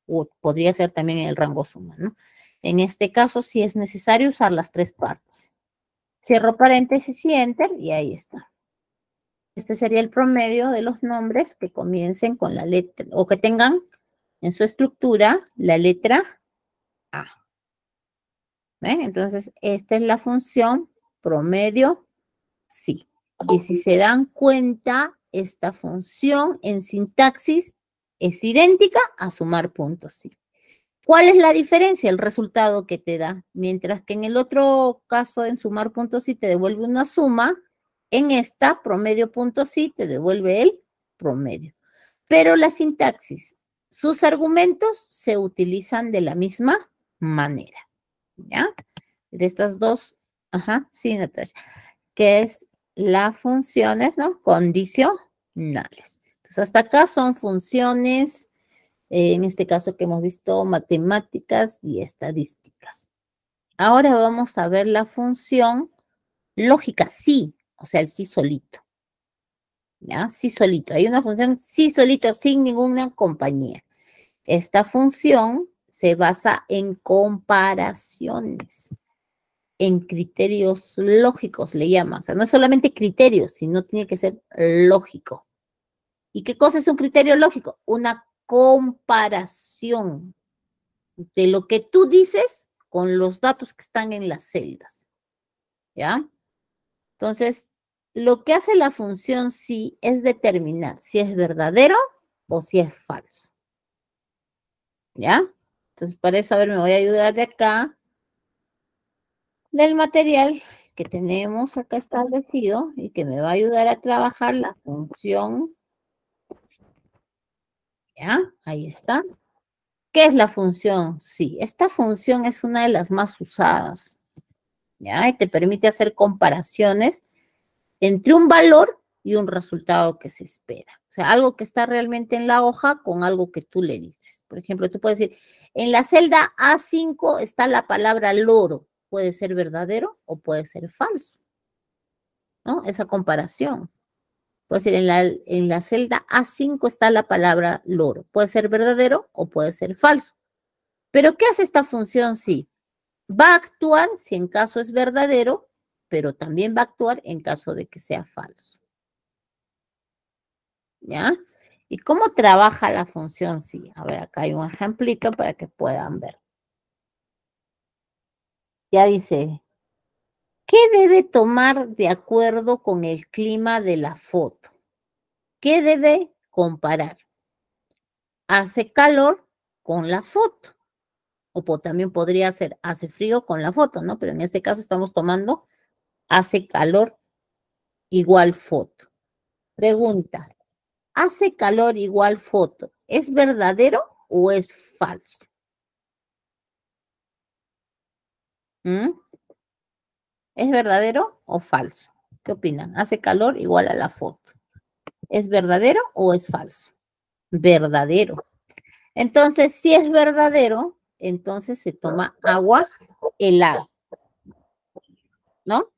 O podría ser también el rango suma, ¿no? En este caso sí es necesario usar las tres partes. Cierro paréntesis y enter y ahí está. Este sería el promedio de los nombres que comiencen con la letra o que tengan en su estructura la letra A. ¿Ven? Entonces, esta es la función promedio, sí. Y si se dan cuenta, esta función en sintaxis es idéntica a sumar puntos, sí. ¿Cuál es la diferencia? El resultado que te da. Mientras que en el otro caso, en sumar puntos sí te devuelve una suma, en esta, promedio puntos sí, te devuelve el promedio. Pero la sintaxis sus argumentos se utilizan de la misma manera, ¿ya? De estas dos, ajá, sí, Natasha, que es las funciones, ¿no? Condicionales. Entonces, hasta acá son funciones, en este caso que hemos visto, matemáticas y estadísticas. Ahora vamos a ver la función lógica, sí, o sea, el sí solito. ¿Ya? Sí solito. Hay una función sí solito, sin ninguna compañía. Esta función se basa en comparaciones, en criterios lógicos, le llaman. O sea, no es solamente criterios, sino tiene que ser lógico. ¿Y qué cosa es un criterio lógico? Una comparación de lo que tú dices con los datos que están en las celdas. ¿Ya? Entonces, lo que hace la función sí es determinar si es verdadero o si es falso. ¿Ya? Entonces, para eso, a ver, me voy a ayudar de acá, del material que tenemos acá establecido y que me va a ayudar a trabajar la función. ¿Ya? Ahí está. ¿Qué es la función? Sí, esta función es una de las más usadas. ¿Ya? Y te permite hacer comparaciones entre un valor y un resultado que se espera. O sea, algo que está realmente en la hoja con algo que tú le dices. Por ejemplo, tú puedes decir, en la celda A5 está la palabra loro. Puede ser verdadero o puede ser falso, ¿no? Esa comparación. Puede decir, en la celda A5 está la palabra loro. Puede ser verdadero o puede ser falso. Pero ¿qué hace esta función? Sí, va a actuar si en caso es verdadero, pero también va a actuar en caso de que sea falso. ¿Ya? ¿Y cómo trabaja la función sí? A ver, acá hay un ejemplito para que puedan ver. Ya dice, ¿qué debe tomar de acuerdo con el clima de la foto? ¿Qué debe comparar? Hace calor con la foto. O también podría ser hace frío con la foto, ¿no? Pero en este caso estamos tomando hace calor igual foto. Pregunta, ¿hace calor igual foto? ¿Es verdadero o es falso? ¿Mm? ¿Es verdadero o falso? ¿Qué opinan? ¿Hace calor igual a la foto? ¿Es verdadero o es falso? Verdadero. Entonces, si es verdadero, entonces se toma agua helada, ¿no?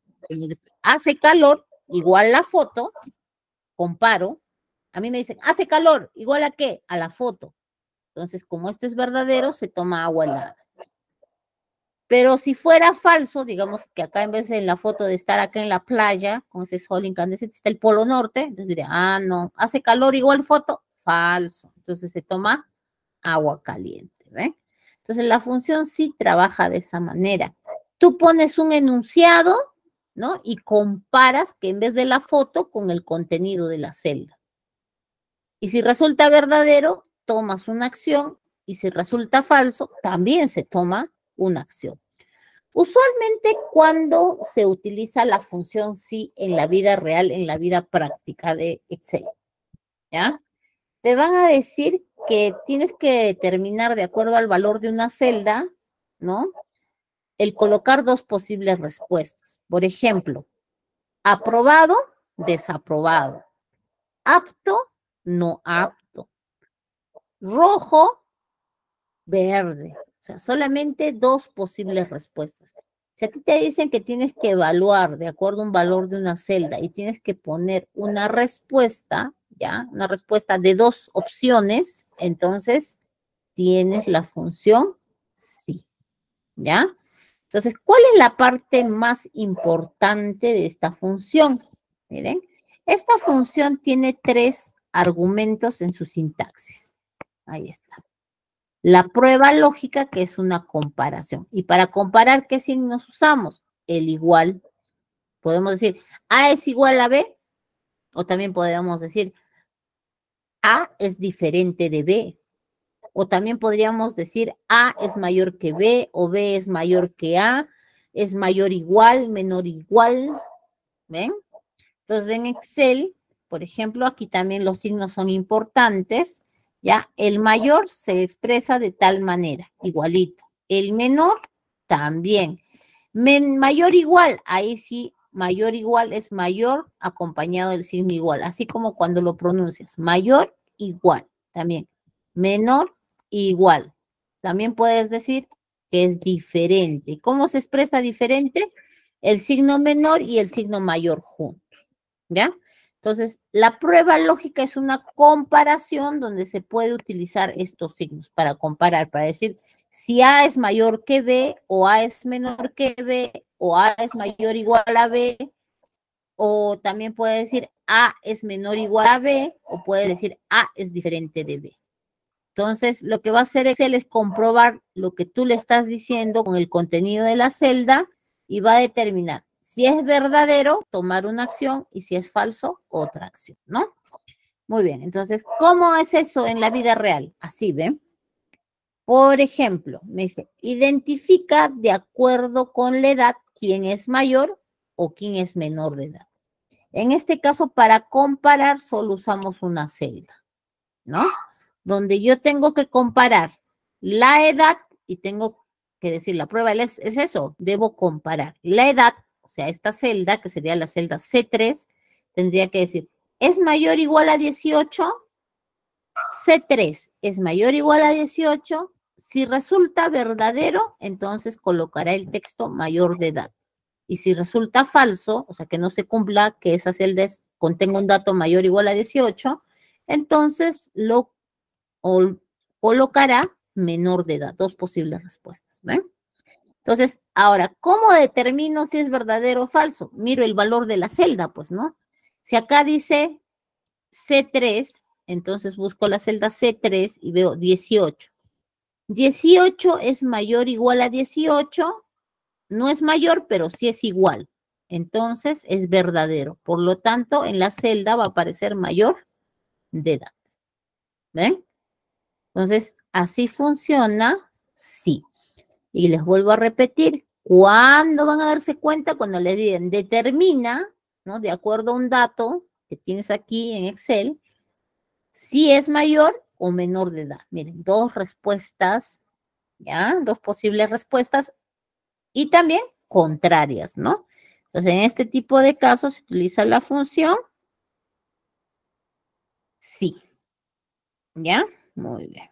Hace calor igual la foto, comparo. A mí me dicen, hace calor, ¿igual a qué? A la foto. Entonces, como esto es verdadero, se toma agua helada. Pero si fuera falso, digamos que acá en vez de en la foto de estar acá en la playa, con ese sol incandescente, está el Polo Norte, entonces diría, ah, no, hace calor igual foto, falso. Entonces se toma agua caliente, ¿ven? Entonces la función sí trabaja de esa manera. Tú pones un enunciado, ¿no? Y comparas que en vez de la foto con el contenido de la celda. Y si resulta verdadero, tomas una acción y si resulta falso, también se toma una acción. Usualmente cuando se utiliza la función sí en la vida real, en la vida práctica de Excel, ¿ya? Te van a decir que tienes que determinar de acuerdo al valor de una celda, ¿no? El colocar dos posibles respuestas. Por ejemplo, aprobado, desaprobado, apto, no apto, rojo, verde. O sea, solamente dos posibles respuestas. Si a ti te dicen que tienes que evaluar de acuerdo a un valor de una celda y tienes que poner una respuesta, ¿ya? Una respuesta de dos opciones, entonces tienes la función sí, ¿ya? Entonces, ¿cuál es la parte más importante de esta función? Miren, esta función tiene tres argumentos en su sintaxis. Ahí está. La prueba lógica, que es una comparación. Y para comparar, ¿qué signos usamos? El igual. Podemos decir, A es igual a B, o también podemos decir, A es diferente de B. O también podríamos decir, A es mayor que B, o B es mayor que A, es mayor igual, menor igual. ¿Ven? Entonces, en Excel, por ejemplo, aquí también los signos son importantes. ¿ya? El mayor se expresa de tal manera, igualito. El menor también. Mayor igual, ahí sí, mayor igual es mayor acompañado del signo igual, así como cuando lo pronuncias. Mayor igual, también. Menor igual. También puedes decir que es diferente. ¿Cómo se expresa diferente? El signo menor y el signo mayor juntos, ¿ya? Entonces, la prueba lógica es una comparación donde se puede utilizar estos signos para comparar, para decir si A es mayor que B, o A es menor que B, o A es mayor o igual a B, o también puede decir A es menor o igual a B, o puede decir A es diferente de B. Entonces, lo que va a hacer Excel es comprobar lo que tú le estás diciendo con el contenido de la celda y va a determinar si es verdadero, tomar una acción, y si es falso, otra acción, ¿no? Muy bien, entonces, ¿cómo es eso en la vida real? Así, ¿ven? Por ejemplo, me dice, identifica de acuerdo con la edad quién es mayor o quién es menor de edad. En este caso, para comparar, solo usamos una celda, ¿no? Donde yo tengo que comparar la edad y tengo que decir, la prueba es eso, debo comparar la edad, o sea, esta celda, que sería la celda C3, tendría que decir, ¿es mayor o igual a 18? C3 es mayor o igual a 18. Si resulta verdadero, entonces colocará el texto mayor de edad. Y si resulta falso, o sea, que no se cumpla que esa celda contenga un dato mayor o igual a 18, entonces lo colocará menor de edad. Dos posibles respuestas, ¿ven? Entonces, ahora, ¿cómo determino si es verdadero o falso? Miro el valor de la celda, pues, ¿no? Si acá dice C3, entonces busco la celda C3 y veo 18. 18 es mayor o igual a 18, no es mayor, pero sí es igual. Entonces es verdadero. Por lo tanto, en la celda va a aparecer mayor de edad. ¿Ven? Entonces, así funciona, sí. Y les vuelvo a repetir, ¿cuándo van a darse cuenta? Cuando le digan determina, ¿no? De acuerdo a un dato que tienes aquí en Excel, si es mayor o menor de edad. Miren, dos respuestas, ¿ya? Dos posibles respuestas y también contrarias, ¿no? Entonces, en este tipo de casos se utiliza la función sí, ¿ya? Muy bien.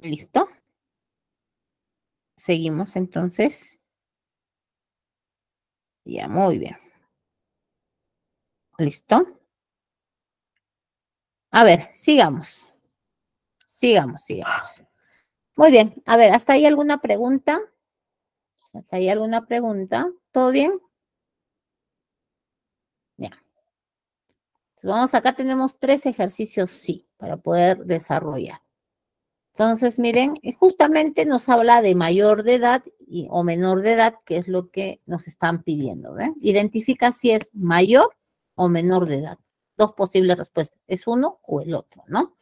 ¿Listo? Seguimos entonces. Ya, muy bien. ¿Listo? A ver, sigamos. Sigamos. Muy bien. A ver, ¿hasta ahí alguna pregunta? ¿Hasta ahí alguna pregunta? ¿Todo bien? Ya. Entonces, vamos, acá tenemos 3 ejercicios sí para poder desarrollar. Entonces, miren, justamente nos habla de mayor de edad o menor de edad, que es lo que nos están pidiendo. ¿Ven? Identifica si es mayor o menor de edad. Dos posibles respuestas, es uno o el otro, ¿no?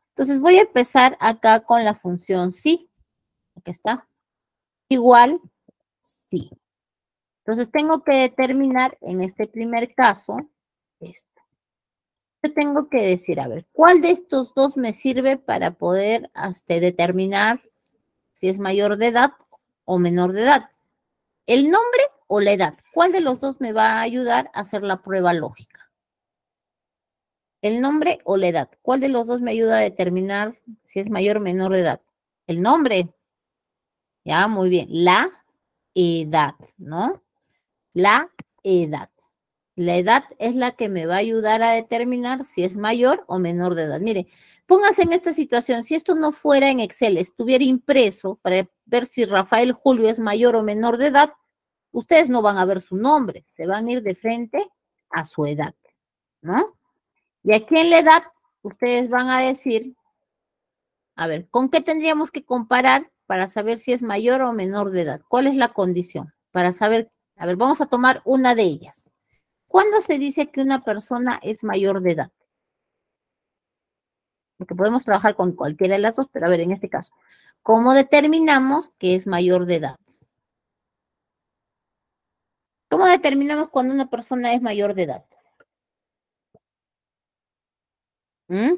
Entonces voy a empezar acá con la función sí. Aquí está. Igual, sí. Entonces tengo que determinar en este primer caso esto. Yo tengo que decir, a ver, ¿cuál de estos dos me sirve para poder determinar si es mayor de edad o menor de edad? ¿El nombre o la edad? ¿Cuál de los dos me va a ayudar a hacer la prueba lógica? ¿El nombre o la edad? ¿Cuál de los dos me ayuda a determinar si es mayor o menor de edad? El nombre. Ya, muy bien. La edad, ¿no? La edad. La edad es la que me va a ayudar a determinar si es mayor o menor de edad. Mire, póngase en esta situación. Si esto no fuera en Excel, estuviera impreso para ver si Rafael Julio es mayor o menor de edad, ustedes no van a ver su nombre, se van a ir de frente a su edad, ¿no? Y aquí en la edad, ustedes van a decir, a ver, ¿con qué tendríamos que comparar para saber si es mayor o menor de edad? ¿Cuál es la condición? Para saber, a ver, vamos a tomar una de ellas. ¿Cuándo se dice que una persona es mayor de edad? Porque podemos trabajar con cualquiera de las dos, pero a ver, en este caso, ¿cómo determinamos que es mayor de edad? ¿Cómo determinamos cuando una persona es mayor de edad? ¿Mm?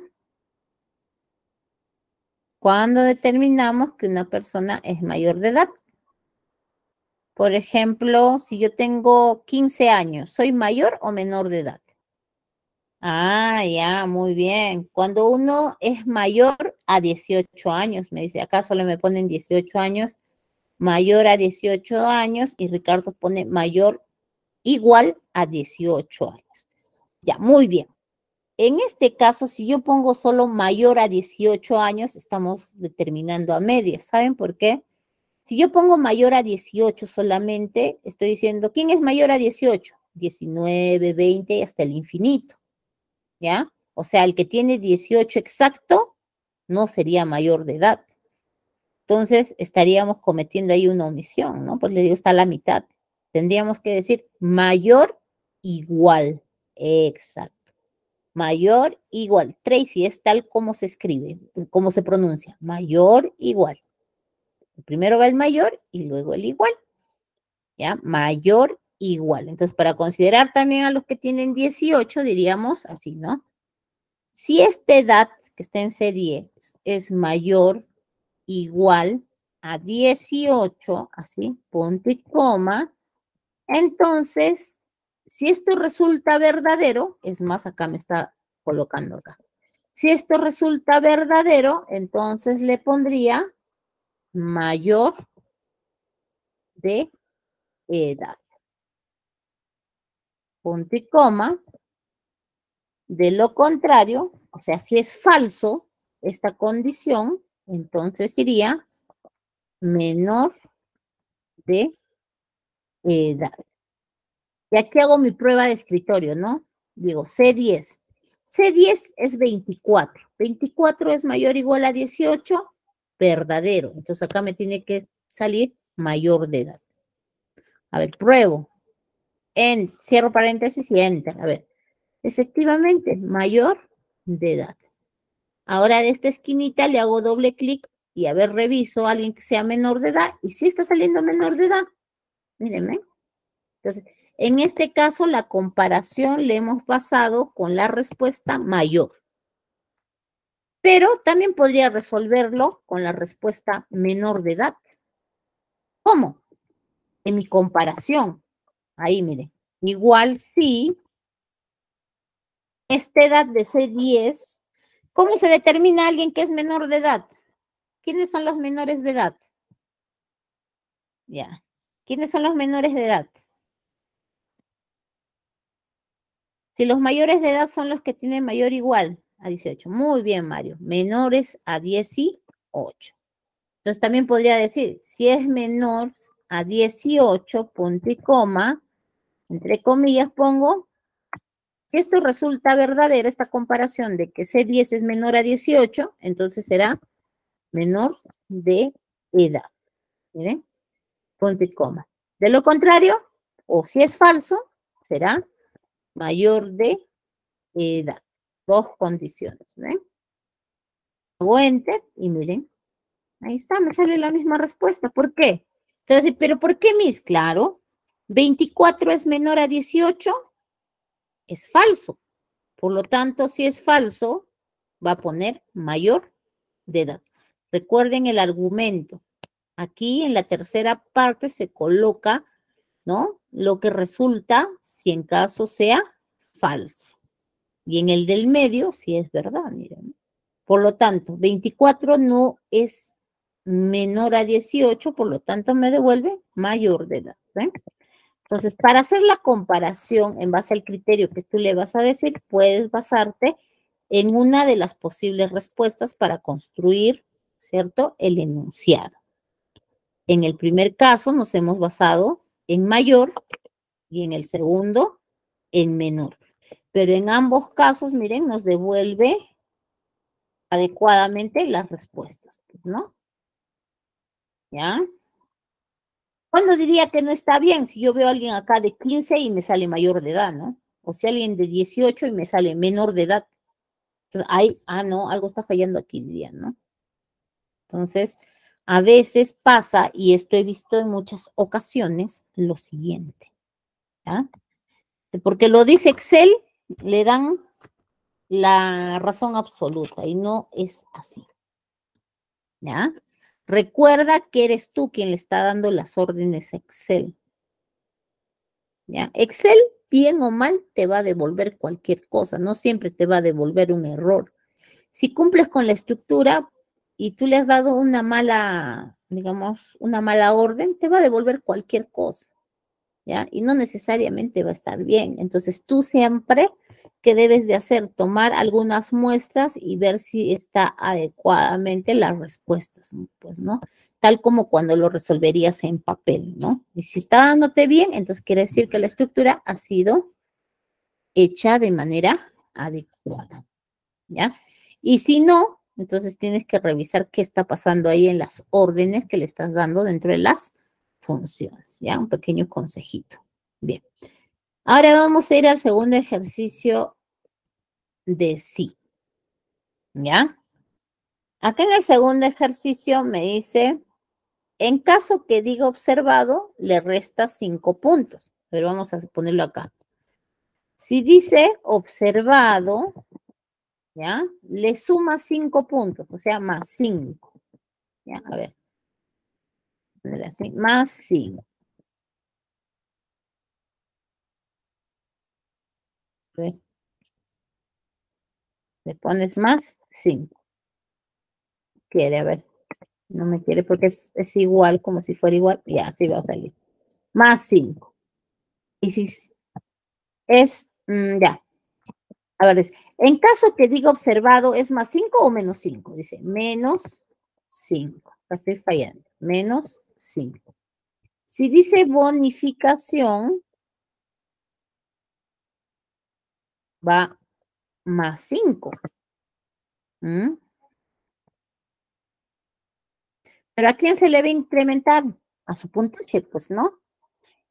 ¿Cuándo determinamos que una persona es mayor de edad? Por ejemplo, si yo tengo 15 años, ¿soy mayor o menor de edad? Ah, ya, muy bien. Cuando uno es mayor a 18 años, me dice, acá solo me ponen 18 años, mayor a 18 años, y Ricardo pone mayor igual a 18 años. Ya, muy bien. En este caso, si yo pongo solo mayor a 18 años, estamos determinando a medias. ¿Saben por qué? Si yo pongo mayor a 18 solamente, estoy diciendo, ¿quién es mayor a 18? 19, 20 y hasta el infinito, ¿ya? O sea, el que tiene 18 exacto no sería mayor de edad. Entonces, estaríamos cometiendo ahí una omisión, ¿no? Pues le digo, está a la mitad. Tendríamos que decir mayor igual. Exacto. Mayor igual. Tracy es tal como se escribe, como se pronuncia. Mayor igual. Primero va el mayor y luego el igual. ¿Ya? Mayor igual. Entonces, para considerar también a los que tienen 18, diríamos así, ¿no? Si esta edad que está en C10 es mayor igual a 18, así, punto y coma, entonces, si esto resulta verdadero, es más, acá me está colocando acá. Si esto resulta verdadero, entonces le pondría mayor de edad. Punto y coma. De lo contrario, o sea, si es falso esta condición, entonces iría menor de edad. Y aquí hago mi prueba de escritorio, ¿no? Digo, C10. C10 es 24. 24 es mayor o igual a 18, verdadero. Entonces acá me tiene que salir mayor de edad. A ver, pruebo. Cierro paréntesis y enter. A ver, efectivamente, mayor de edad. Ahora de esta esquinita le hago doble clic y a ver, reviso a alguien que sea menor de edad. Y sí está saliendo menor de edad. Mírenme. Entonces, en este caso, la comparación le hemos basado con la respuesta mayor. Pero también podría resolverlo con la respuesta menor de edad. ¿Cómo? En mi comparación. Ahí, mire. Igual si esta edad de C10, ¿cómo se determina alguien que es menor de edad? ¿Quiénes son los menores de edad? Ya. ¿Quiénes son los menores de edad? Si los mayores de edad son los que tienen mayor igual a 18. Muy bien, Mario. Menores a 18. Entonces también podría decir, si es menor a 18, punto y coma, entre comillas pongo, si esto resulta verdadero, esta comparación de que C10 es menor a 18, entonces será menor de edad. ¿Miren? Punto y coma. De lo contrario, o si es falso, será mayor de edad. Dos condiciones. ¿Ven? Hago enter y miren, ahí está, me sale la misma respuesta. ¿Por qué? Entonces, ¿pero por qué, Miss? Claro, 24 es menor a 18, es falso. Por lo tanto, si es falso, va a poner mayor de edad. Recuerden el argumento. Aquí en la tercera parte se coloca, ¿no? Lo que resulta si en caso sea falso. Y en el del medio, si es verdad, miren. Por lo tanto, 24 no es menor a 18, por lo tanto me devuelve mayor de edad. ¿Ven? Entonces, para hacer la comparación en base al criterio que tú le vas a decir, puedes basarte en una de las posibles respuestas para construir, ¿cierto?, el enunciado. En el primer caso nos hemos basado en mayor y en el segundo en menor. Pero en ambos casos, miren, nos devuelve adecuadamente las respuestas, ¿no? ¿Ya? ¿Cuándo diría que no está bien? Si yo veo a alguien acá de 15 y me sale mayor de edad, ¿no? O si alguien de 18 y me sale menor de edad. Entonces, no, algo está fallando aquí, dirían, ¿no? Entonces, a veces pasa, y esto he visto en muchas ocasiones, lo siguiente, ¿ya? Porque lo dice Excel, le dan la razón absoluta y no es así. ¿Ya? Recuerda que eres tú quien le está dando las órdenes a Excel. ¿Ya? Excel, bien o mal, te va a devolver cualquier cosa, no siempre te va a devolver un error. Si cumples con la estructura y tú le has dado una mala, digamos, una mala orden, te va a devolver cualquier cosa. ¿Ya? Y no necesariamente va a estar bien. Entonces tú siempre que debes de hacer, tomar algunas muestras y ver si está adecuadamente las respuestas, pues, ¿no? Tal como cuando lo resolverías en papel, ¿no? Y si está dándote bien, entonces quiere decir que la estructura ha sido hecha de manera adecuada, ¿ya? Y si no, entonces tienes que revisar qué está pasando ahí en las órdenes que le estás dando dentro de las funciones, ¿ya? Un pequeño consejito. Bien. Ahora vamos a ir al segundo ejercicio de sí, ¿ya? Acá en el segundo ejercicio me dice, en caso que diga observado, le resta 5 puntos. Pero vamos a ponerlo acá. Si dice observado, ¿ya? Le suma 5 puntos, o sea, más 5. ¿Ya? A ver. Así, más 5. Le pones más 5. Quiere, a ver. No me quiere porque es igual, como si fuera igual. Ya, así va a salir. Más 5. Y si es, ya, a ver, en caso que diga observado, ¿es más 5 o menos 5? Dice, menos 5. Estoy fallando. Menos 5. Si dice bonificación, va más 5. ¿Mm? ¿Pero a quién se le va a incrementar? A su puntaje, pues, ¿no?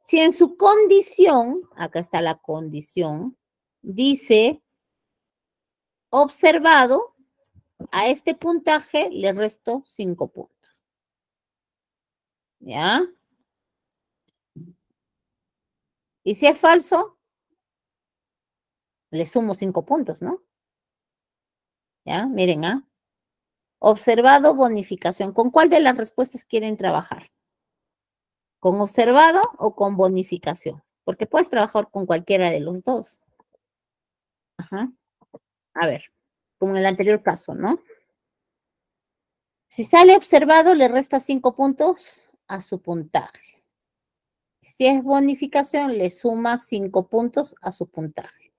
Si en su condición, acá está la condición, dice observado, a este puntaje le resto 5 puntos. ¿Ya? Y si es falso, le sumo 5 puntos, ¿no? ¿Ya? Miren, ¿ah? Observado, bonificación. ¿Con cuál de las respuestas quieren trabajar? ¿Con observado o con bonificación? Porque puedes trabajar con cualquiera de los dos. Ajá. A ver, como en el anterior caso, ¿no? Si sale observado, le resta 5 puntos a su puntaje. Si es bonificación, le suma 5 puntos a su puntaje.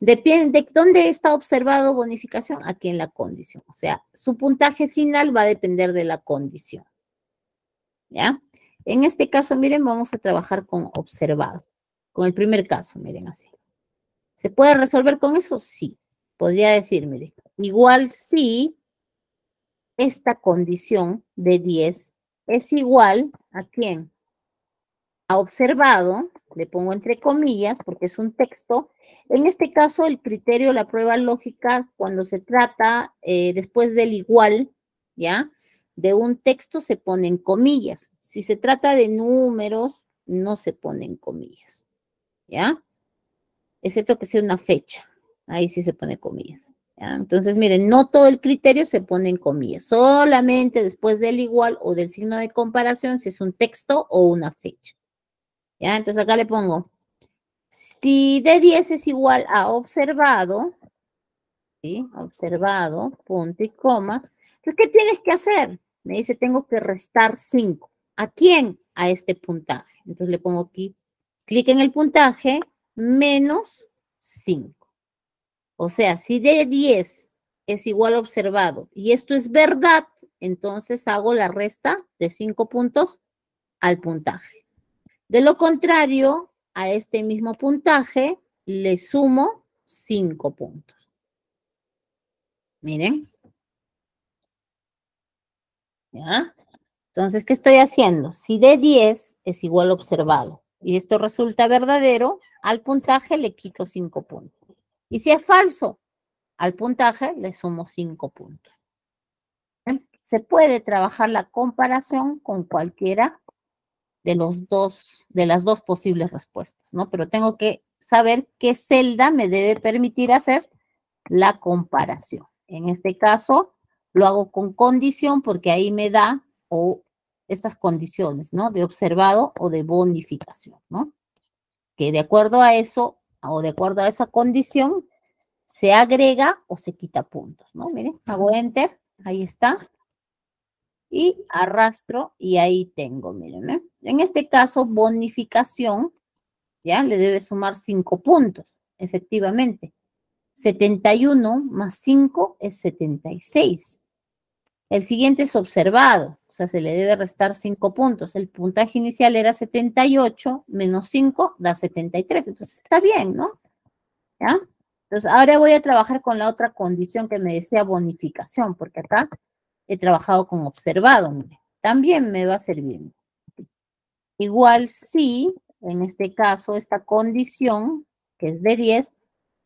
Depende de dónde está observado bonificación, aquí en la condición. O sea, su puntaje final va a depender de la condición. ¿Ya? En este caso, miren, vamos a trabajar con observado. Con el primer caso, miren así. ¿Se puede resolver con eso? Sí. Podría decir, miren, igual si esta condición de 10 es igual a quién? A observado, le pongo entre comillas porque es un texto. En este caso, el criterio, la prueba lógica, cuando se trata después del igual, ¿ya? De un texto se ponen comillas. Si se trata de números, no se ponen comillas, ¿ya? Excepto que sea una fecha. Ahí sí se pone comillas. ¿Ya? Entonces, miren, no todo el criterio se pone en comillas, solamente después del igual o del signo de comparación, si es un texto o una fecha. ¿Ya? Entonces acá le pongo, si D10 es igual a observado, ¿sí? Observado, punto y coma, entonces, ¿qué tienes que hacer? Me dice, tengo que restar 5. ¿A quién? A este puntaje. Entonces le pongo aquí, clic en el puntaje, menos 5. O sea, si D10 es igual a observado y esto es verdad, entonces hago la resta de 5 puntos al puntaje. De lo contrario, a este mismo puntaje le sumo 5 puntos. Miren, ¿ya? Entonces, ¿qué estoy haciendo? Si de 10 es igual a observado y esto resulta verdadero, al puntaje le quito 5 puntos. Y si es falso, al puntaje le sumo 5 puntos. Se puede trabajar la comparación con cualquiera de las dos posibles respuestas, ¿no? Pero tengo que saber qué celda me debe permitir hacer la comparación. En este caso, lo hago con condición porque ahí me da estas condiciones, ¿no? De observado o de bonificación, ¿no? Que de acuerdo a eso o de acuerdo a esa condición, se agrega o se quita puntos, ¿no? Miren, hago enter, ahí está. Y arrastro y ahí tengo, miren, ¿eh? En este caso, bonificación, ¿ya? Le debe sumar 5 puntos, efectivamente. 71 más 5 es 76. El siguiente es observado, o sea, se le debe restar 5 puntos. El puntaje inicial era 78, menos 5 da 73. Entonces está bien, ¿no? ¿Ya? Entonces ahora voy a trabajar con la otra condición que me decía bonificación, porque acá he trabajado con observado, mire. También me va a servir. ¿Sí? Igual si, en este caso, esta condición, que es de 10,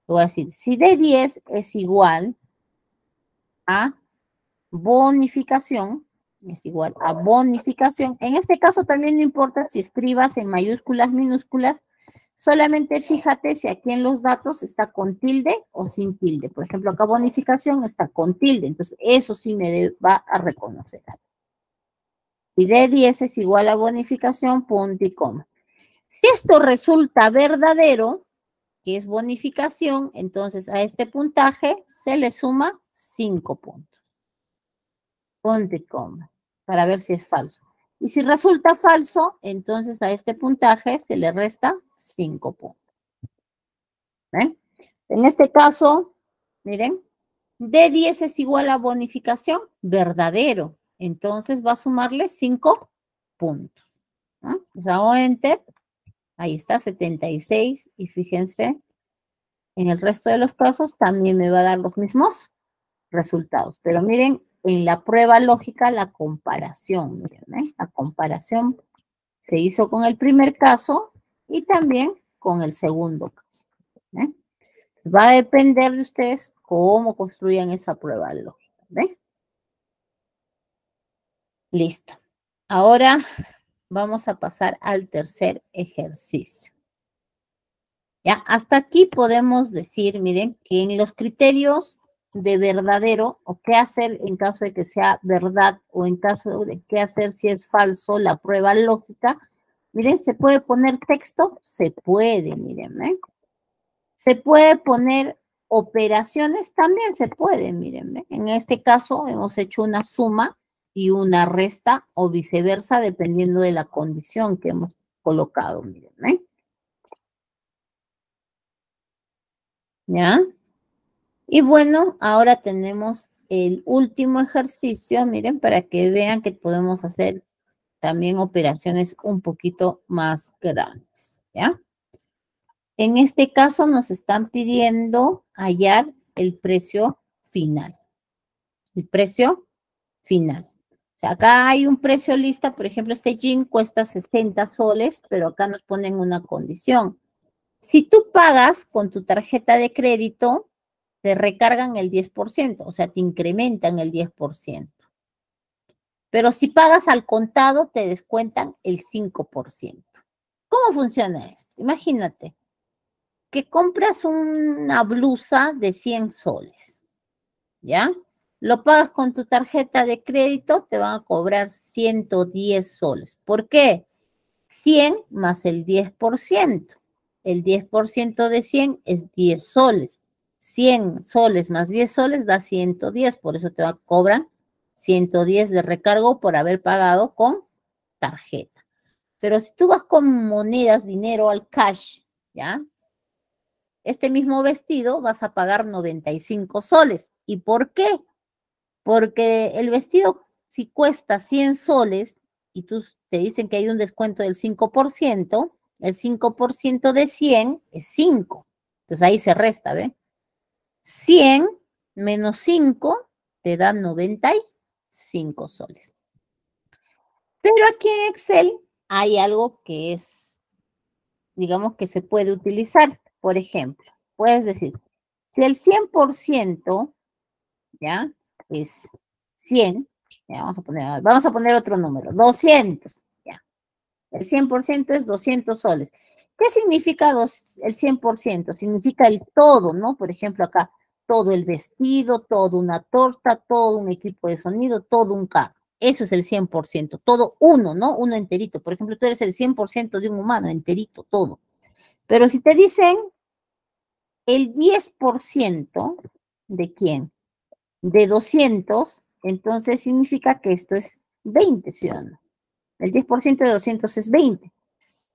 voy a decir, si de 10 es igual a bonificación, es igual a bonificación. En este caso también no importa si escribas en mayúsculas, minúsculas, solamente fíjate si aquí en los datos está con tilde o sin tilde. Por ejemplo, acá bonificación está con tilde, entonces eso sí me va a reconocer. Si de 10 es igual a bonificación, punto y coma. Si esto resulta verdadero, que es bonificación, entonces a este puntaje se le suma 5 puntos. Punto y coma, para ver si es falso. Y si resulta falso, entonces a este puntaje se le resta 5 puntos. ¿Ven? En este caso, miren, de 10 es igual a bonificación, verdadero. Entonces va a sumarle 5 puntos. ¿No? Pues hago enter, ahí está, 76, y fíjense, en el resto de los casos también me va a dar los mismos resultados. Pero miren, en la prueba lógica, la comparación, miren, ¿eh? La comparación se hizo con el primer caso y también con el segundo caso. ¿Eh? Va a depender de ustedes cómo construyan esa prueba lógica. ¿Ven? Listo. Ahora vamos a pasar al tercer ejercicio. Ya, hasta aquí podemos decir, miren, que en los criterios de verdadero o qué hacer en caso de que sea verdad o en caso de qué hacer si es falso la prueba lógica, miren, ¿se puede poner texto? Se puede, miren, ¿eh? Se puede poner operaciones, también se puede, miren, ¿eh? En este caso hemos hecho una suma y una resta o viceversa dependiendo de la condición que hemos colocado, miren, ¿eh? ¿Ya? Y bueno, ahora tenemos el último ejercicio, miren, para que vean que podemos hacer también operaciones un poquito más grandes, ¿ya? En este caso nos están pidiendo hallar el precio final. El precio final. O sea, acá hay un precio lista, por ejemplo, este jean cuesta 60 soles, pero acá nos ponen una condición. Si tú pagas con tu tarjeta de crédito, te recargan el 10%, o sea, te incrementan el 10%. Pero si pagas al contado, te descuentan el 5%. ¿Cómo funciona esto? Imagínate que compras una blusa de 100 soles, ¿ya? Lo pagas con tu tarjeta de crédito, te van a cobrar 110 soles. ¿Por qué? 100 más el 10%. El 10% de 100 es 10 soles. 100 soles más 10 soles da 110, por eso te va a cobrar 110 de recargo por haber pagado con tarjeta. Pero si tú vas con monedas, dinero al cash, ¿ya? Este mismo vestido vas a pagar 95 soles. ¿Y por qué? Porque el vestido, si cuesta 100 soles y tú te dicen que hay un descuento del 5%, el 5% de 100 es 5. Entonces ahí se resta, ¿ve? 100 menos 5 te da 95 soles. Pero aquí en Excel hay algo que es, digamos, que se puede utilizar. Por ejemplo, puedes decir, si el 100%, ¿ya? Es 100, ya, vamos a poner otro número, 200, ya. El 100% es 200 soles. ¿Qué significa el 100%? Significa el todo, ¿no? Por ejemplo, acá, todo el vestido, toda una torta, todo un equipo de sonido, todo un carro. Eso es el 100%, todo uno, ¿no? Uno enterito. Por ejemplo, tú eres el 100% de un humano, enterito, todo. Pero si te dicen el 10% de quién, de 200, entonces significa que esto es 20, ¿sí o no? El 10% de 200 es 20.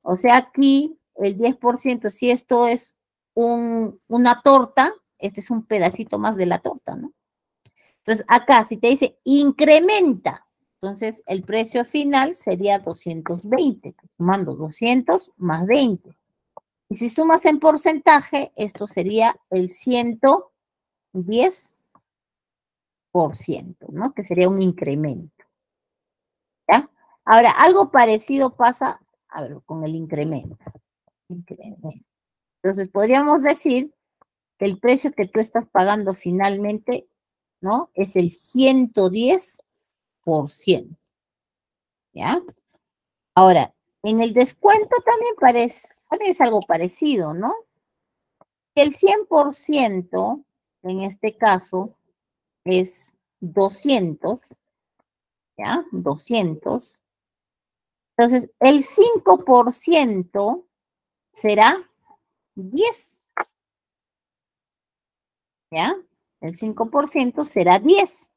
O sea, aquí el 10%, si esto es una torta, este es un pedacito más de la torta, ¿no? Entonces, acá, si te dice incrementa, entonces el precio final sería 220, sumando 200 más 20. Y si sumas en porcentaje, esto sería el 110%, ¿no? Que sería un incremento, ¿ya? Ahora, algo parecido pasa, a ver, con el incremento. Entonces, podríamos decir que el precio que tú estás pagando finalmente, ¿no? Es el 110%, ¿ya? Ahora, en el descuento también es algo parecido, ¿no? El 100%, en este caso, es 200, ¿ya? 200. Entonces, el 5% será 10, ¿ya? El 5% será 10.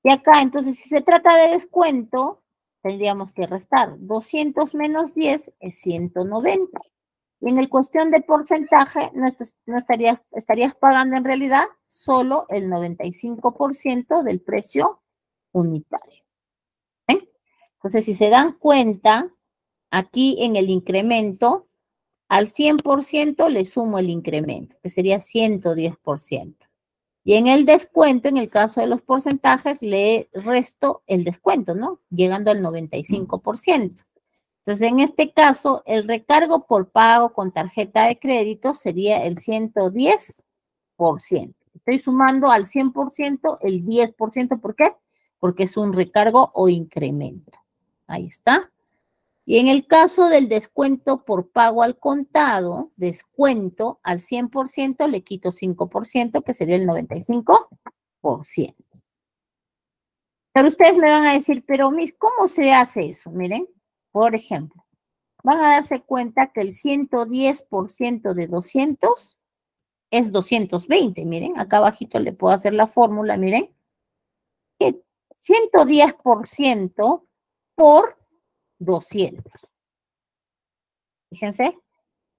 Y acá, entonces, si se trata de descuento, tendríamos que restar. 200 menos 10 es 190. Y en el cuestión de porcentaje, no estarías pagando en realidad solo el 95% del precio unitario. ¿Ven? Entonces, si se dan cuenta, aquí en el incremento, al 100% le sumo el incremento, que sería 110%. Y en el descuento, en el caso de los porcentajes, le resto el descuento, ¿no? Llegando al 95%. Entonces, en este caso, el recargo por pago con tarjeta de crédito sería el 110%. Estoy sumando al 100% el 10%. ¿Por qué? Porque es un recargo o incremento. Ahí está. Y en el caso del descuento por pago al contado, descuento al 100%, le quito 5%, que sería el 95%. Pero ustedes me van a decir, pero Miss, ¿cómo se hace eso? Miren, por ejemplo, van a darse cuenta que el 110% de 200 es 220. Miren, acá abajito le puedo hacer la fórmula, miren. 110% por 200. Fíjense,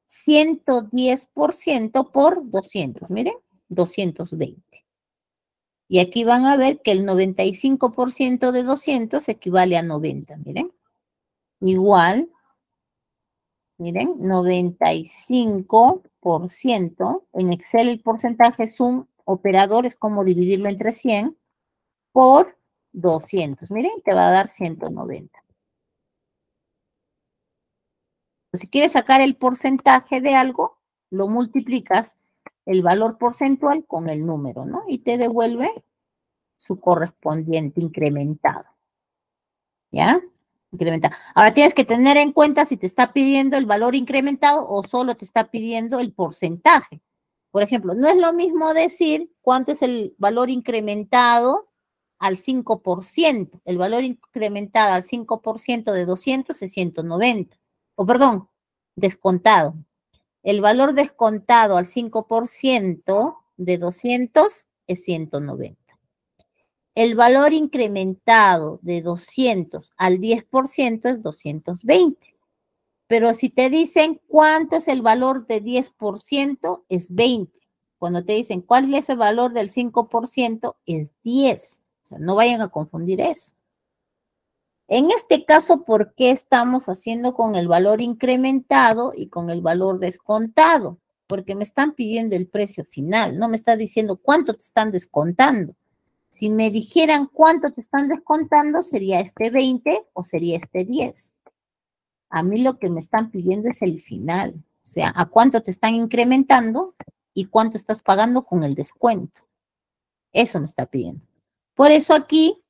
110% por 200, miren, 220. Y aquí van a ver que el 95% de 200 equivale a 90, miren. Igual, miren, 95%. En Excel el porcentaje es un operador, es como dividirlo entre 100 por 200. Miren, te va a dar 190. Si quieres sacar el porcentaje de algo, lo multiplicas el valor porcentual con el número, ¿no? Y te devuelve su correspondiente incrementado. ¿Ya? Incrementado. Ahora tienes que tener en cuenta si te está pidiendo el valor incrementado o solo te está pidiendo el porcentaje. Por ejemplo, no es lo mismo decir cuánto es el valor incrementado al 5%. El valor incrementado al 5% de 200 es 190. O perdón, descontado. El valor descontado al 5% de 200 es 190. El valor incrementado de 200 al 10% es 220. Pero si te dicen cuánto es el valor de 10%, es 20. Cuando te dicen cuál es el valor del 5%, es 10. O sea, no vayan a confundir eso. En este caso, ¿por qué estamos haciendo con el valor incrementado y con el valor descontado? Porque me están pidiendo el precio final, no me está diciendo cuánto te están descontando. Si me dijeran cuánto te están descontando, sería este 20 o sería este 10. A mí lo que me están pidiendo es el final, o sea, a cuánto te están incrementando y cuánto estás pagando con el descuento. Eso me está pidiendo. Por eso aquí,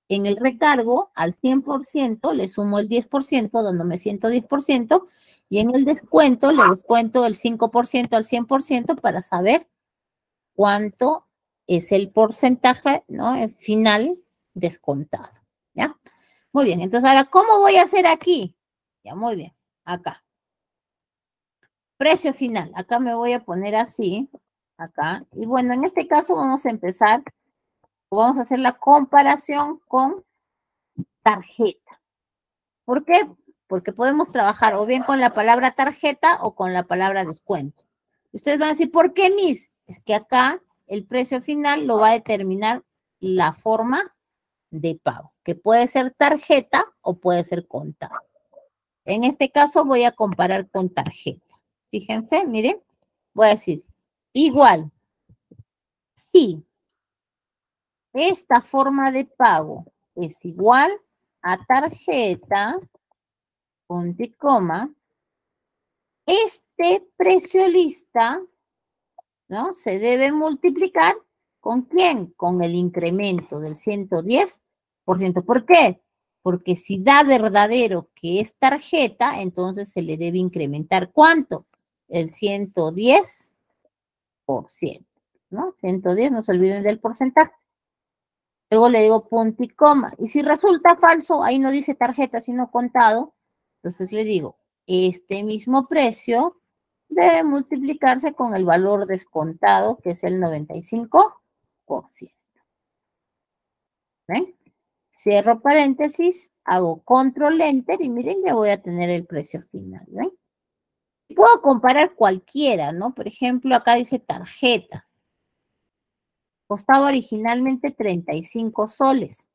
en el recargo, al 100% le sumo el 10%, dándome 110%, y en el descuento le descuento el 5% al 100% para saber cuánto es el porcentaje, ¿no? El final descontado, ¿ya? Muy bien, entonces ahora, ¿cómo voy a hacer aquí? Ya, muy bien, acá. Precio final, acá me voy a poner así, acá. Y bueno, en este caso vamos a empezar, vamos a hacer la comparación con tarjeta. ¿Por qué? Porque podemos trabajar o bien con la palabra tarjeta o con la palabra descuento. Ustedes van a decir, ¿por qué, Miss? Es que acá el precio final lo va a determinar la forma de pago, que puede ser tarjeta o puede ser contado. En este caso voy a comparar con tarjeta. Fíjense, miren, voy a decir, igual, si esta forma de pago es igual a tarjeta, punto y coma, este precio lista, ¿no? Se debe multiplicar ¿con quién? Con el incremento del 110%. ¿Por qué? Porque si da verdadero que es tarjeta, entonces se le debe incrementar ¿cuánto? El 110%, ¿no? 110, no se olviden del porcentaje. Luego le digo punto y coma. Y si resulta falso, ahí no dice tarjeta, sino contado, entonces le digo, este mismo precio debe multiplicarse con el valor descontado, que es el 95%. ¿Ven? Cierro paréntesis, hago control enter y miren, ya voy a tener el precio final. ¿Ven? Puedo comparar cualquiera, ¿no? Por ejemplo, acá dice tarjeta. Costaba originalmente 35 soles.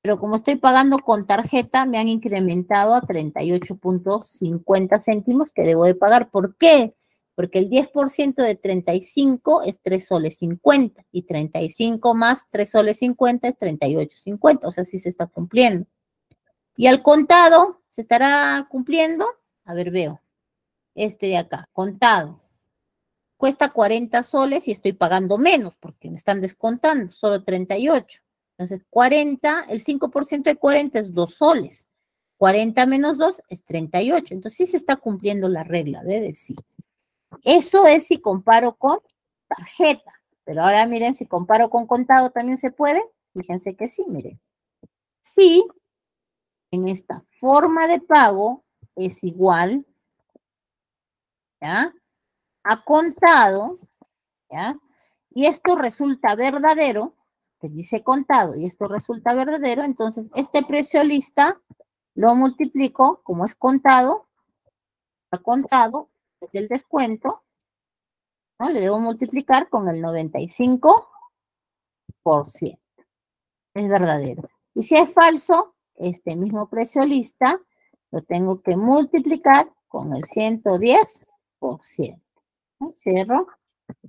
Pero como estoy pagando con tarjeta, me han incrementado a 38.50 céntimos que debo de pagar. ¿Por qué? Porque el 10% de 35 es 3 soles 50 y 35 más 3 soles 50 es 38.50, o sea, sí se está cumpliendo. Y al contado, ¿se estará cumpliendo? A ver, veo. Este de acá, contado. Cuesta 40 soles y estoy pagando menos porque me están descontando, solo 38. Entonces, 40, el 5% de 40 es 2 soles. 40 menos 2 es 38. Entonces, sí se está cumpliendo la regla de decir. Eso es si comparo con tarjeta. Pero ahora miren, si comparo con contado también se puede. Fíjense que sí, miren. Sí, en esta forma de pago es igual, ¿ya? A contado, ¿ya? Y esto resulta verdadero, que dice contado, y esto resulta verdadero, entonces este precio lista lo multiplico, como es contado, está contado, es el descuento, ¿no? Le debo multiplicar con el 95%. Es verdadero. Y si es falso, este mismo precio lista lo tengo que multiplicar con el 110%. ¿No? Cierro,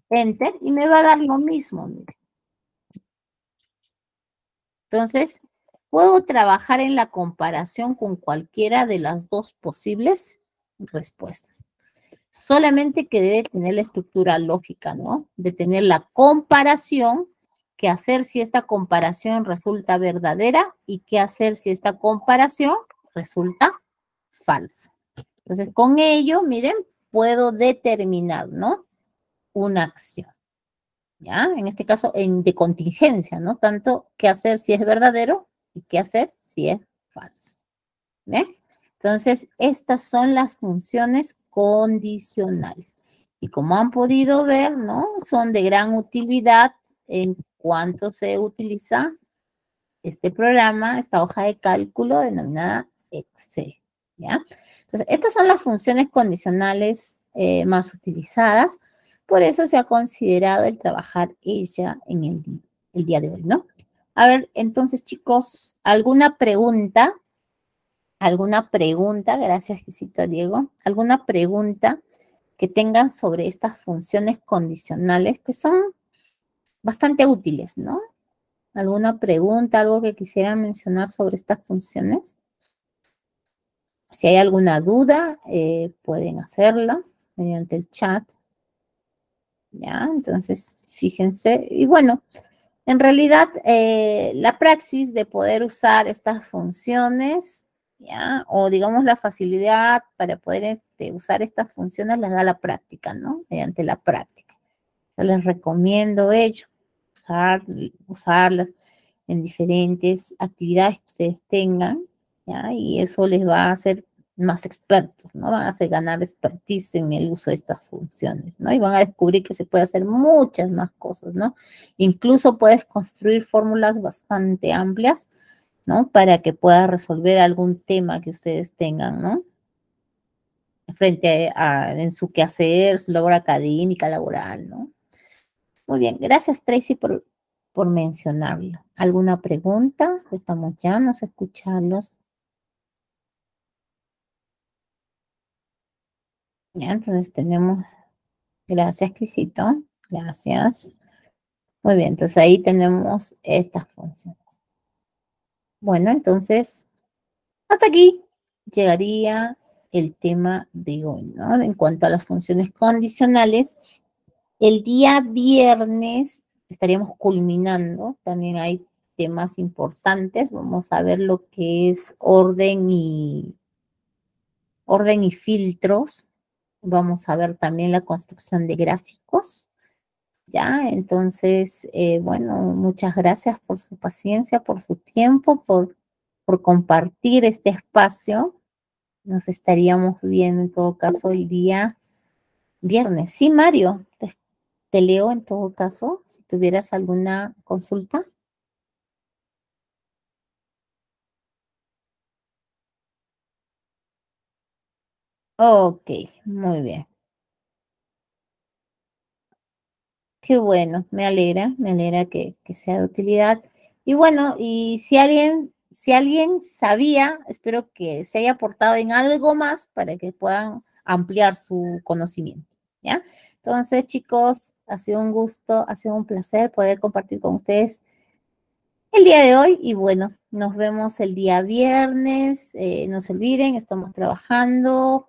enter, y me va a dar lo mismo, mire. Entonces, puedo trabajar en la comparación con cualquiera de las dos posibles respuestas. Solamente que debe tener la estructura lógica, ¿no? De tener la comparación, qué hacer si esta comparación resulta verdadera y qué hacer si esta comparación resulta falsa. Entonces, con ello, miren, puedo determinar, ¿no? Una acción. ¿Ya? En este caso, de contingencia, ¿no? Tanto qué hacer si es verdadero y qué hacer si es falso. ¿Bien? Entonces, estas son las funciones condicionales. Y como han podido ver, ¿no? Son de gran utilidad en cuanto se utiliza este programa, esta hoja de cálculo denominada Excel. ¿Ya? Entonces, estas son las funciones condicionales más utilizadas. Por eso se ha considerado el trabajar ella en el día de hoy, ¿no? A ver, entonces, chicos, ¿alguna pregunta? ¿Alguna pregunta? Gracias, Gisito Diego. ¿Alguna pregunta que tengan sobre estas funciones condicionales que son bastante útiles, ¿no? ¿Alguna pregunta, algo que quisieran mencionar sobre estas funciones? Si hay alguna duda, pueden hacerla mediante el chat. ¿Ya? Entonces, fíjense. Y bueno, en realidad, la praxis de poder usar estas funciones, ¿ya? O digamos la facilidad para poder usar estas funciones las da la práctica, ¿no? Mediante la práctica. Yo les recomiendo ello, usarlas en diferentes actividades que ustedes tengan, ¿ya? Y eso les va a hacer más expertos, ¿no? Van a hacer ganar expertise en el uso de estas funciones, ¿no? Y van a descubrir que se puede hacer muchas más cosas, ¿no? Incluso puedes construir fórmulas bastante amplias, ¿no? Para que pueda resolver algún tema que ustedes tengan, ¿no? Frente en su quehacer, su labor académica, laboral, ¿no? Muy bien, gracias Tracy por mencionarlo. ¿Alguna pregunta? Estamos ya, nos escuchamos. Ya, entonces tenemos, gracias Crisito, gracias. Muy bien, entonces ahí tenemos estas funciones. Bueno, entonces, hasta aquí llegaría el tema de hoy, ¿no? En cuanto a las funciones condicionales, el día viernes estaríamos culminando, también hay temas importantes, vamos a ver lo que es orden y filtros, vamos a ver también la construcción de gráficos, ¿ya? Entonces, bueno, muchas gracias por su paciencia, por su tiempo, por compartir este espacio. Nos estaríamos viendo en todo caso el día viernes. Sí, Mario, te leo en todo caso, si tuvieras alguna consulta. Ok, muy bien. Qué bueno, me alegra que sea de utilidad. Y bueno, y si alguien sabía, espero que se haya aportado en algo más para que puedan ampliar su conocimiento, ¿ya? Entonces, chicos, ha sido un gusto, ha sido un placer poder compartir con ustedes el día de hoy y bueno, nos vemos el día viernes. No se olviden, estamos trabajando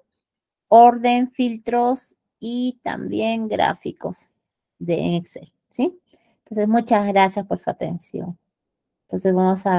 orden, filtros y también gráficos en Excel, ¿sí? Entonces, muchas gracias por su atención. Entonces, vamos a